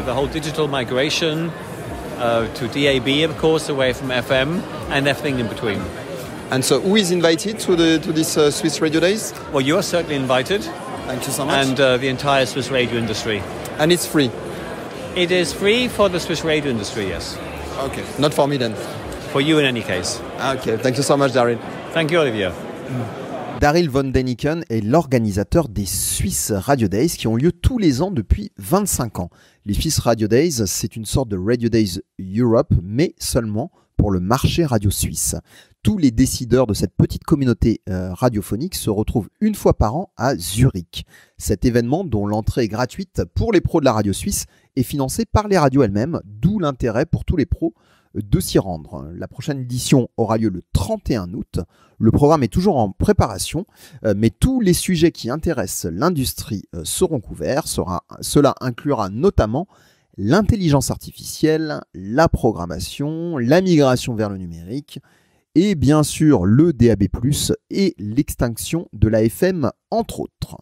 the whole digital migration, to DAB, of course, away from FM, and everything in between. And so who is invited to this Swiss Radio Days? Well, you are certainly invited. Thank you so much. And the entire Swiss radio industry. And it's free? It is free for the Swiss radio industry, yes. Okay, not for me then? For you in any case. Okay, thank you so much, Daryl. Thank you, Olivier. Daryl von Däniken est l'organisateur des Swiss Radio Days qui ont lieu tous les ans depuis 25 ans. Les Swiss Radio Days, c'est une sorte de Radio Days Europe, mais seulement pour le marché radio suisse. Tous les décideurs de cette petite communauté radiophonique se retrouvent une fois par an à Zurich. Cet événement, dont l'entrée est gratuite pour les pros de la radio suisse, est financé par les radios elles-mêmes, d'où l'intérêt pour tous les pros de s'y rendre. La prochaine édition aura lieu le 31 août. Le programme est toujours en préparation, mais tous les sujets qui intéressent l'industrie seront couverts. Cela inclura notamment l'intelligence artificielle, la programmation, la migration vers le numérique et bien sûr le DAB+, et l'extinction de la FM, entre autres.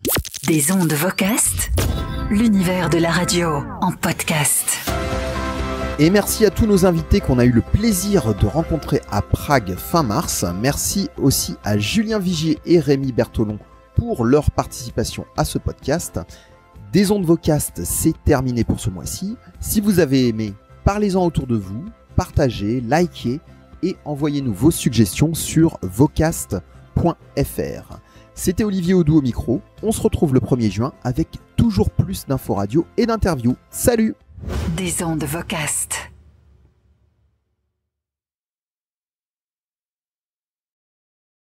Des ondes Vocast, l'univers de la radio en podcast. Et merci à tous nos invités qu'on a eu le plaisir de rencontrer à Prague fin mars. Merci aussi à Julien Vigier et Rémi Bertolon pour leur participation à ce podcast. Des ondes Vocast, c'est terminé pour ce mois-ci. Si vous avez aimé, parlez-en autour de vous, partagez, likez et envoyez-nous vos suggestions sur vocast.fr. C'était Olivier Audou au micro. On se retrouve le 1er juin avec toujours plus d'infos radio et d'interviews. Salut! Des ondes Vocast.